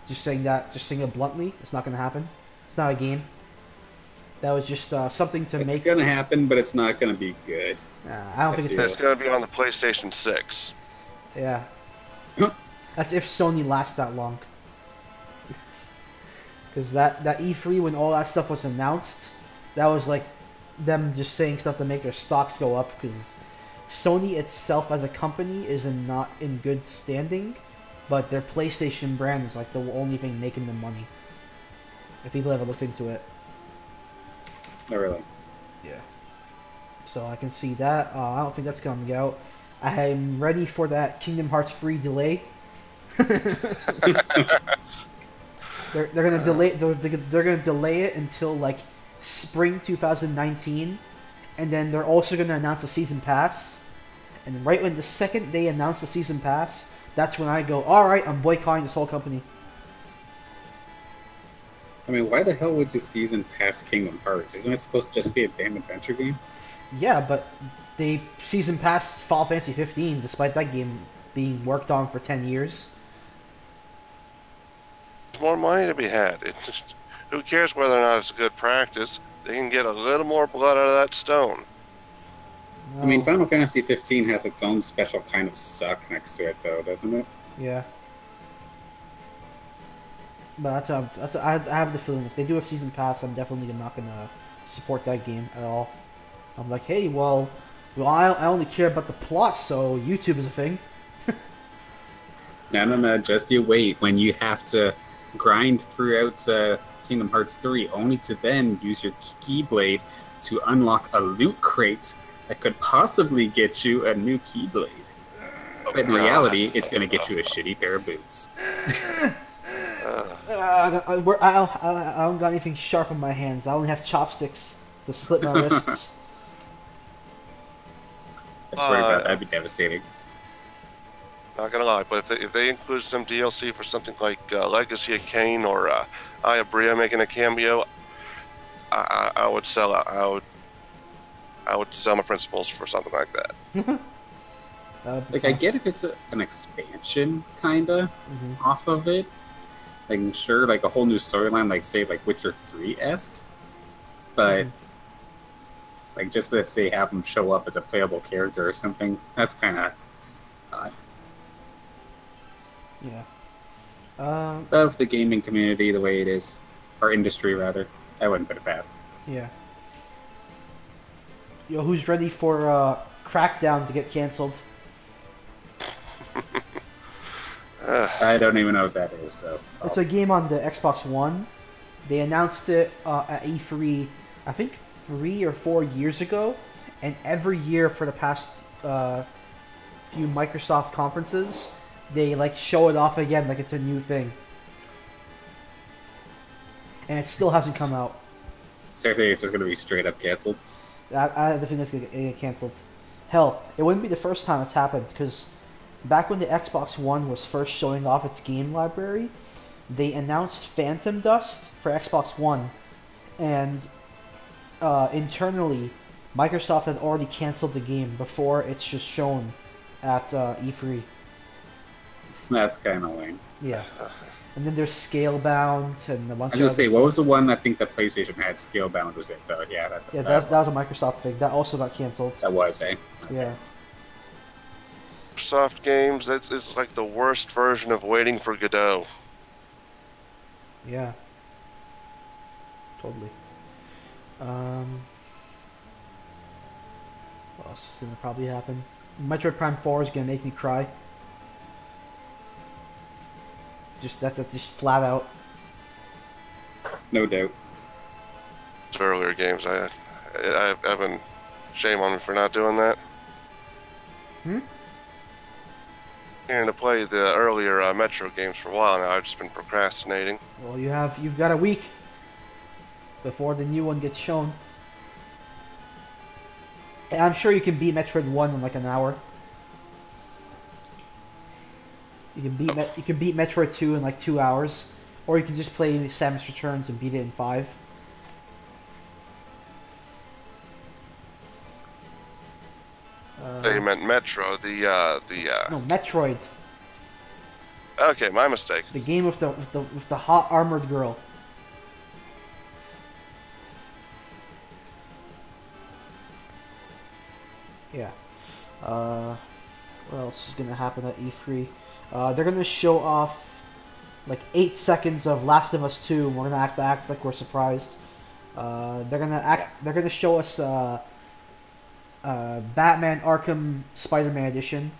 Just saying it bluntly, it's not going to happen. It's not a game. That was just something to make... It's going to happen, but it's not going to be good. I don't think it's going to be on the PlayStation 6. Yeah. That's if Sony lasts that long. Because that E3, when all that stuff was announced, that was like them just saying stuff to make their stocks go up, because Sony itself as a company is not in good standing, but their PlayStation brand is like the only thing making them money. If people ever looked into it. Not really. Yeah. So I can see that. I don't think that's coming out. I'm ready for that Kingdom Hearts free delay. They're gonna delay. They're gonna delay it until like spring 2019, and then they're also gonna announce a season pass. And right when the second they announce the season pass, that's when I go, all right, I'm boycotting this whole company. I mean, why the hell would you season pass Kingdom Hearts? Isn't it supposed to just be a damn adventure game? Yeah, but they season pass Final Fantasy 15, despite that game being worked on for 10 years. There's more money to be had. Who cares whether or not it's good practice? They can get a little more blood out of that stone. No. I mean, Final Fantasy 15 has its own special kind of suck next to it, though, doesn't it? Yeah. But I have the feeling if they do a season pass, I'm definitely not gonna support that game at all. I'm like, hey, well, I only care about the plot, so YouTube is a thing. No, just you wait when you have to grind throughout Kingdom Hearts 3, only to then use your Keyblade to unlock a loot crate that could possibly get you a new Keyblade. But in reality, it's going to get you a shitty pair of boots. I don't got anything sharp in my hands. I only have chopsticks to slit my wrists. I swear to God, that'd be devastating. Not gonna lie, but if they include some DLC for something like Legacy of Kain or Aya Bria making a cameo, I would sell out. I would sell my principles for something like that. Like, I get if it's an expansion, kinda, off of it. Like, sure, like a whole new storyline, like, say, like Witcher 3-esque. But, like, just to say have him show up as a playable character or something, that's kind of odd. Yeah. But with the gaming community the way it is, or industry, rather, I wouldn't put it past. Yeah. Yo, who's ready for Crackdown to get canceled? I don't even know what that is, so... It's a game on the Xbox One. They announced it at E3, I think 3 or 4 years ago, and every year for the past few Microsoft conferences, they like show it off again like it's a new thing. And it still hasn't come out. So I think it's just going to be straight up canceled. I have the feeling it's going to get canceled. Hell, it wouldn't be the first time it's happened, because back when the Xbox One was first showing off its game library, they announced Phantom Dust for Xbox One, and internally, Microsoft had already canceled the game before it's just shown at E3. That's kind of lame. Yeah. And then there's Scalebound and a bunch of I was going to say, what was the one I think that PlayStation had? Scalebound was it, though? Yeah, that was a Microsoft thing. That also got canceled. That was, eh? Okay. Yeah. Microsoft games, it's like the worst version of Waiting for Godot. Yeah. Totally. What else is gonna probably happen? Metroid Prime 4 is gonna make me cry. That's just flat out. No doubt. It's earlier games. I've been shame on me for not doing that. And to play the earlier Metro games for a while now. I've just been procrastinating. Well, you've got a week before the new one gets shown. And I'm sure you can beat Metroid 1 in like an hour. You can beat Metroid 2 in like 2 hours, or you can just play Samus Returns and beat it in 5. They meant Metro, No, Metroid. Okay, my mistake. The game with the hot armored girl. Yeah. What else is gonna happen at E3? They're gonna show off like 8 seconds of Last of Us 2, and we're gonna act like we're surprised. They're gonna show us Batman Arkham Spider-Man Edition.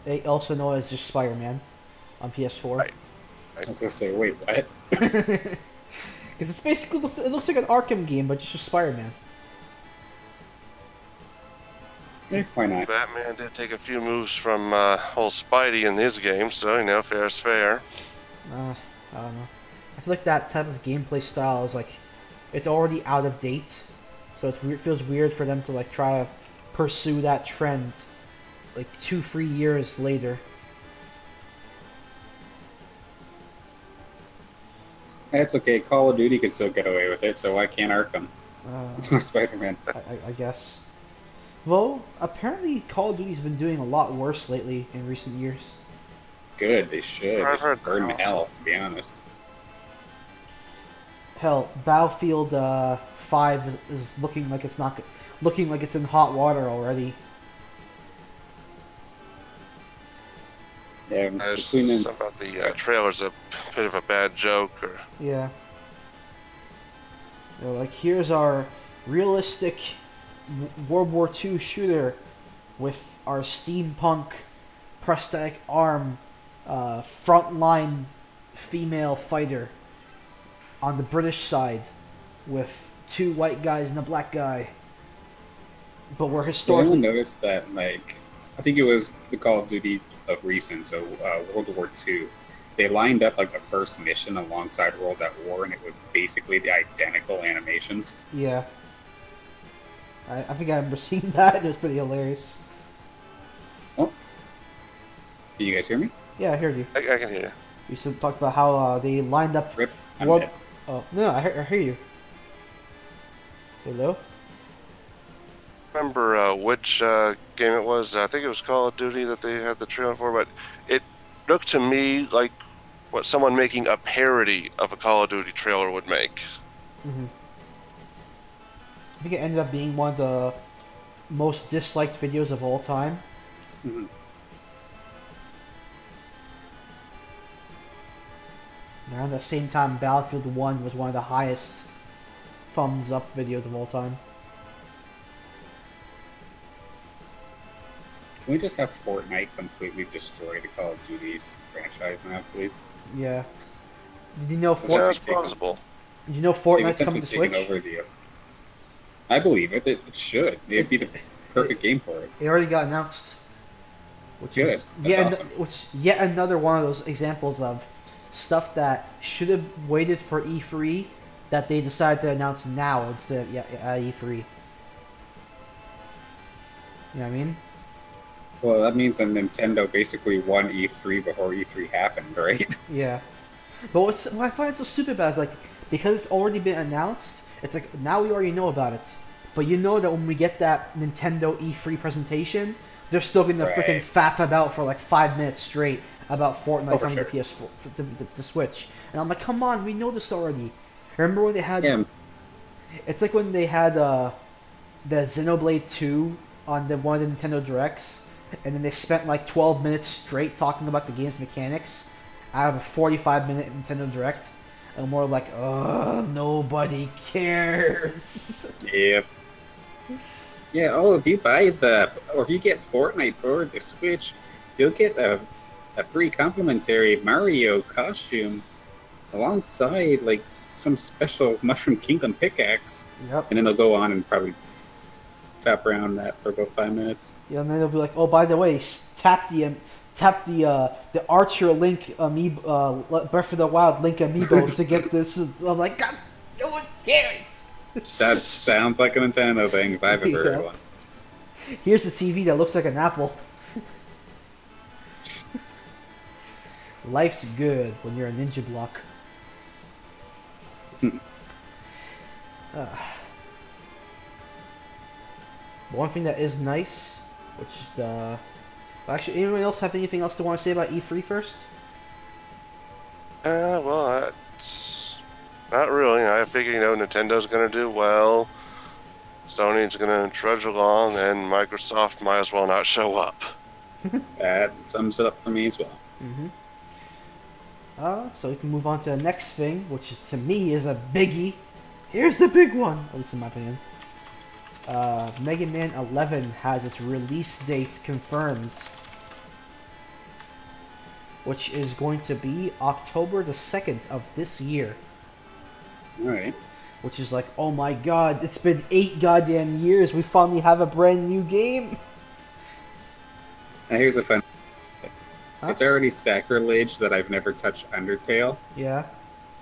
They also know as just Spider-Man on PS4. Right. I was gonna say, wait, what? Because it's basically it looks like an Arkham game, but just with Spider-Man. Yeah, why not? Batman did take a few moves from old Spidey in his game, so you know, fair is fair. I don't know. I feel like that type of gameplay style is like, it's already out of date, so it feels weird for them to like try to pursue that trend like 2-3 years later. It's okay. Call of Duty can still get away with it, so why can't Arkham? Spider-Man. I guess. Though, apparently Call of Duty's been doing a lot worse lately in recent years. Good, they should. I've heard burn that hell, to be honest. Hell, Battlefield 5 is looking like it's in hot water already. Yeah, Something about the trailer's a bit of a bad joke, or Yeah. They're like, here's our realistic World War II shooter with our steampunk prosthetic arm frontline female fighter on the British side with 2 white guys and a black guy. But we're historically... I noticed that, like, I think it was the Call of Duty of recent, so World War II. They lined up like the first mission alongside World at War, and it was basically the identical animations. Yeah. I think I remember seeing that. It was pretty hilarious. Oh. Can you guys hear me? Yeah, I heard you. I can hear you. You said talked about how they lined up... Rip, I'm World... dead. Oh, no, I hear you. Hello? Remember which game it was? I think it was Call of Duty that they had the trailer for, but it looked to me like what someone making a parody of a Call of Duty trailer would make. Mm-hmm. I think it ended up being one of the most disliked videos of all time. Mm-hmm. Around the same time, Battlefield 1 was one of the highest thumbs up videos of all time. Can we just have Fortnite completely destroy the Call of Duty's franchise now, please? Yeah. Did you know Sounds plausible. Did you know They've Fortnite's essentially coming to Switch? taken over the... I believe it. It should. It'd be the perfect game for it. It already got announced. Which Good. is That's awesome. which yet another one of those examples of stuff that should have waited for E3 that they decided to announce now instead of E3. You know what I mean? Well, that means that Nintendo basically won E3 before E3 happened, right? Yeah. But what I find so stupid about it is, like, because it's already been announced, it's like, now we already know about it. But you know that when we get that Nintendo E3 presentation, they're still going to freaking faff about for like 5 minutes straight about Fortnite coming to PS4, to Switch. And I'm like, come on, we know this already. Remember when they had... Yeah. It's like when they had the Xenoblade 2 on one of the Nintendo Directs, and then they spent like 12 minutes straight talking about the game's mechanics out of a 45-minute Nintendo Direct. And we're like, nobody cares. Yep. Yeah, if you buy or if you get Fortnite for the Switch, you'll get a free complimentary Mario costume alongside like some special Mushroom Kingdom pickaxe. Yep. And then they'll go on and probably fap around that for about 5 minutes. Yeah, and then they'll be like, oh, by the way, tap the Archer Link amiibo, Breath of the Wild Link amiibo to get this. I'm like, God, no one cares. That sounds like a Nintendo thing if I've ever heard one. Here's the TV that looks like an apple. Life's good when you're a ninja block. One thing that is nice, which is actually, anyone else have anything else to want to say about E3 first? Well, it's not really. I figure, Nintendo's going to do well. Sony's going to trudge along, and Microsoft might as well not show up. That sums it up for me as well. Mm-hmm. So we can move on to the next thing, which is, to me, is a biggie. Here's the big one, at least in my opinion. Mega Man 11 has its release date confirmed, which is going to be October the 2nd of this year. Alright. Which is like, oh my god, it's been 8 goddamn years, we finally have a brand new game. Now here's a fun... Huh? It's already sacrilege that I've never touched Undertale. Yeah.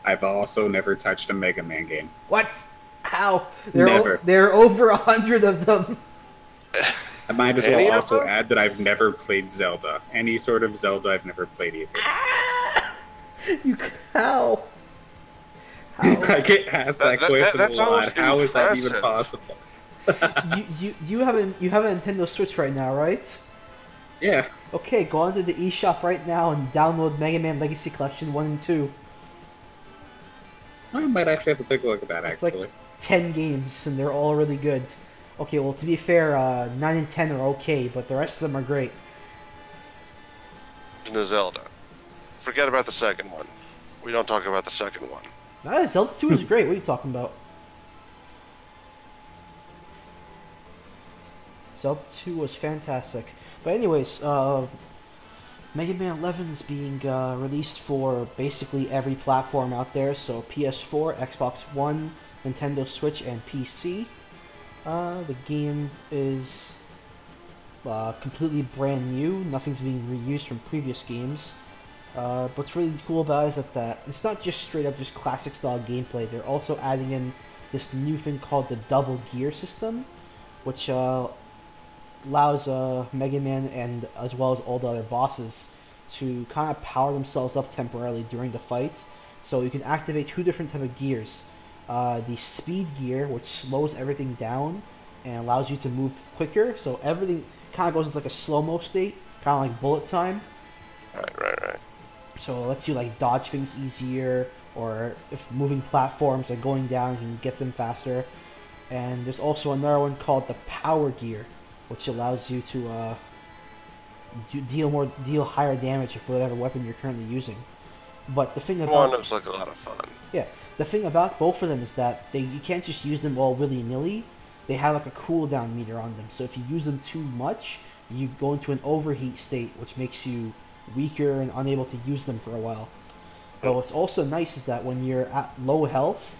I've also never touched a Mega Man game. What? How? Never. There are over 100 of them. I might as Any well of also them? add that I've never played Zelda. Any sort of Zelda I've never played either. How? I get asked that question that's a lot. almost How is that even impressive. possible? You have a Nintendo Switch right now, right? Yeah. Okay, go onto the eShop right now and download Mega Man Legacy Collection 1 and 2. I might actually have to take a look at that, It's actually. like 10 games, and they're all really good. Okay, well, to be fair, 9 and 10 are okay, but the rest of them are great. The Zelda. Forget about the second one. We don't talk about the second one. Zelda 2 is great. What are you talking about? Zelda 2 was fantastic. But anyways, Mega Man 11 is being released for basically every platform out there. So PS4, Xbox One, Nintendo Switch, and PC. The game is completely brand new. Nothing's being reused from previous games. What's really cool about it is that it's not just straight up just classic style gameplay. They're also adding in this new thing called the double gear system, which allows Mega Man and as well as all the other bosses to kind of power themselves up temporarily during the fight. So you can activate two different type of gears. The speed gear, which slows everything down and allows you to move quicker. So everything kind of goes into like a slow-mo state, kind of like bullet time. Right. So it lets you like dodge things easier, or if moving platforms are going down, you can get them faster. And there's also another one called the power gear, which allows you to deal higher damage with whatever weapon you're currently using. But the thing about One looks like a lot of fun. yeah, the thing about both of them is that you can't just use them all willy-nilly. They have like a cooldown meter on them. So if you use them too much, you go into an overheat state, which makes you weaker and unable to use them for a while. But what's also nice is that when you're at low health,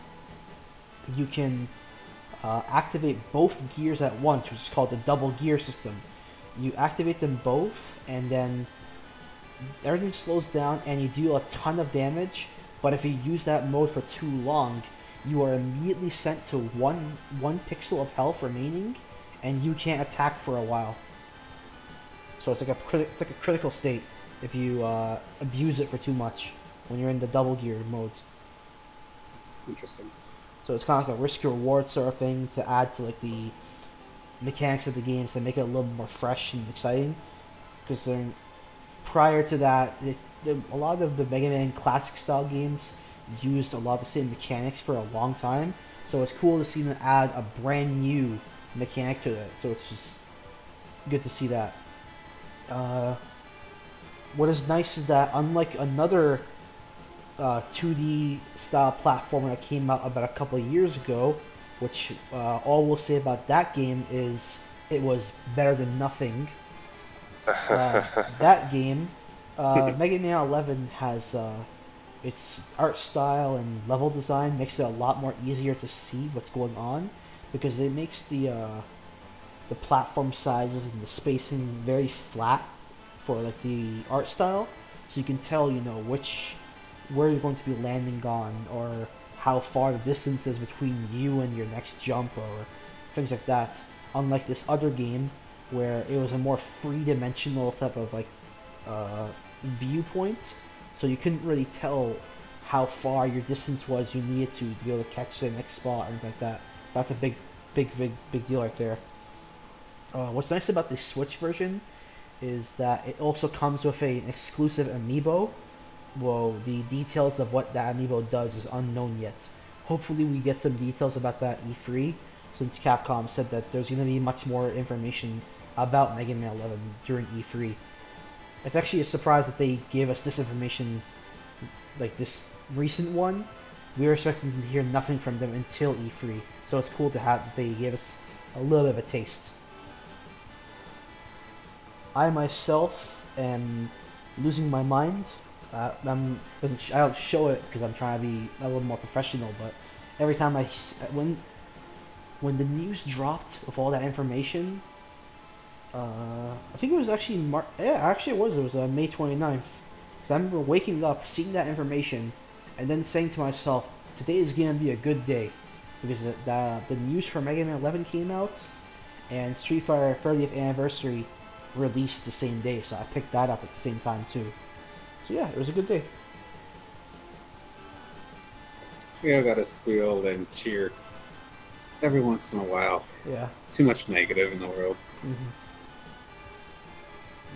you can activate both gears at once, which is called the double gear system. You activate them both, and then everything slows down, and you deal a ton of damage. But if you use that mode for too long, you are immediately sent to one pixel of health remaining, and you can't attack for a while. So it's like a critical state if you abuse it for too much when you're in the double gear modes. That's interesting. So it's kind of like a risk reward sort of thing to add to like the mechanics of the games to make it a little more fresh and exciting. Because prior to that, a lot of the Mega Man classic style games used a lot of the same mechanics for a long time. So it's cool to see them add a brand new mechanic to it. So it's just good to see that. What is nice is that unlike another 2D style platformer that came out about a couple of years ago, which all we'll say about that game is it was better than nothing. That game, Mega Man 11 has its art style and level design makes it a lot more easier to see what's going on, because it makes the platform sizes and the spacing very flat for like the art style, so you can tell where you're going to be landing on, or how far the distance is between you and your next jump, or things like that. Unlike this other game where it was a more three-dimensional type of like viewpoint, so you couldn't really tell how far your distance was you needed to be able to catch the next spot or anything like that. That's a big deal right there. What's nice about the Switch version is that it also comes with an exclusive amiibo. Well, the details of what that amiibo does is unknown yet. Hopefully we get some details about that E3, since Capcom said that there's going to be much more information about Mega Man 11 during E3. It's actually a surprise that they gave us this information, like this recent one. We were expecting to hear nothing from them until E3, so it's cool to have that they gave us a little bit of a taste. I myself am losing my mind. I don't show it because I'm trying to be a little more professional, but every time when the news dropped with all that information, I think it was actually it was May 29th. Because I remember waking up, seeing that information, and then saying to myself, today is going to be a good day. Because the news for Mega Man 11 came out, and Street Fighter 30th Anniversary released the same day, so I picked that up at the same time too. So yeah, it was a good day. Yeah, I gotta squeal and cheer every once in a while. Yeah. It's too much negative in the world.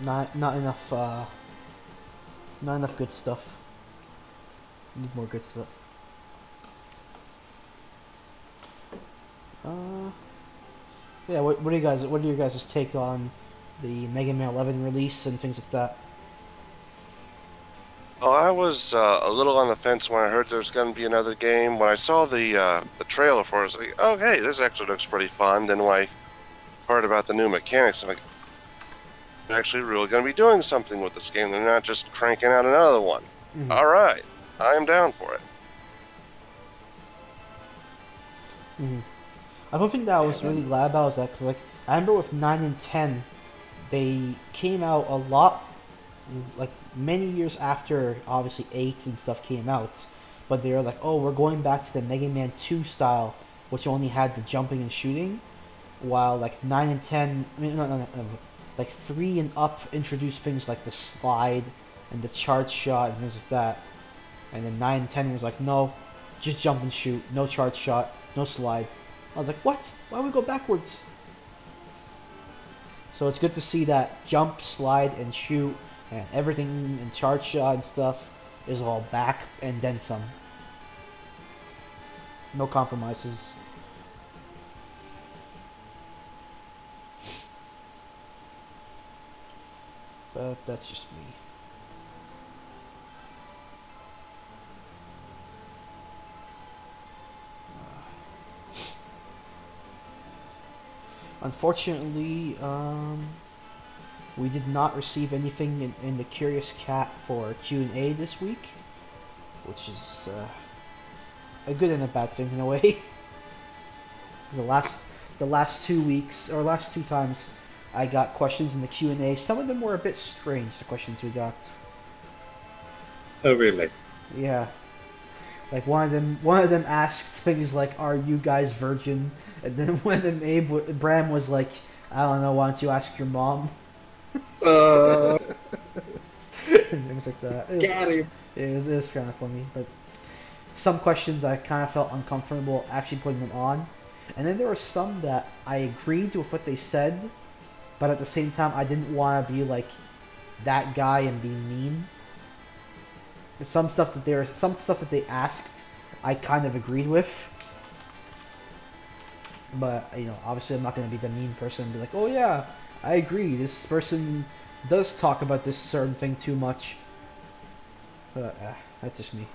Not enough. Not enough good stuff. Need more good stuff. Yeah. What do you guys? What are your guys' take on the Mega Man 11 release and things like that? Oh, I was a little on the fence when I heard there was going to be another game. When I saw the trailer for it, I was like, oh, hey, this actually looks pretty fun. Then when I heard about the new mechanics, I'm like, they're actually really going to be doing something with this game. They're not just cranking out another one. All right, I am down for it. I don't think that I was really glad about is that because like I remember with 9 and 10, they came out a lot, like many years after obviously 8 and stuff came out, but they were like, oh, we're going back to the Mega Man 2 style, which only had the jumping and shooting, while like 9 and 10, I mean, no, like 3 and up introduced things like the slide and the charge shot and things like that, and then 9 and 10 was like, no, just jump and shoot, no charge shot, no slide. I was like, what? Why would we go backwards? So it's good to see that jump, slide, and shoot, and everything, and charge shot and stuff is all back, and then some. No compromises. But that's just me. Unfortunately, we did not receive anything in the Curious Cat for Q&A this week, which is a good and a bad thing in a way. the last 2 weeks, or last 2 times, I got questions in the Q&A. Some of them were a bit strange, the questions we got. Oh, really? Yeah. Like one of them asked things like, "Are you guys virgin?" And then one of them, Bram was like, "I don't know. Why don't you ask your mom?" And things like that. Got him. It was kind of funny, but some questions I kind of felt uncomfortable actually putting them on, and then there were some that I agreed with what they said, but at the same time I didn't want to be like that guy and be mean. Some stuff that they asked, I kind of agreed with, but obviously I'm not going to be the mean person and be like, "Oh yeah, I agree. This person does talk about this certain thing too much." But that's just me.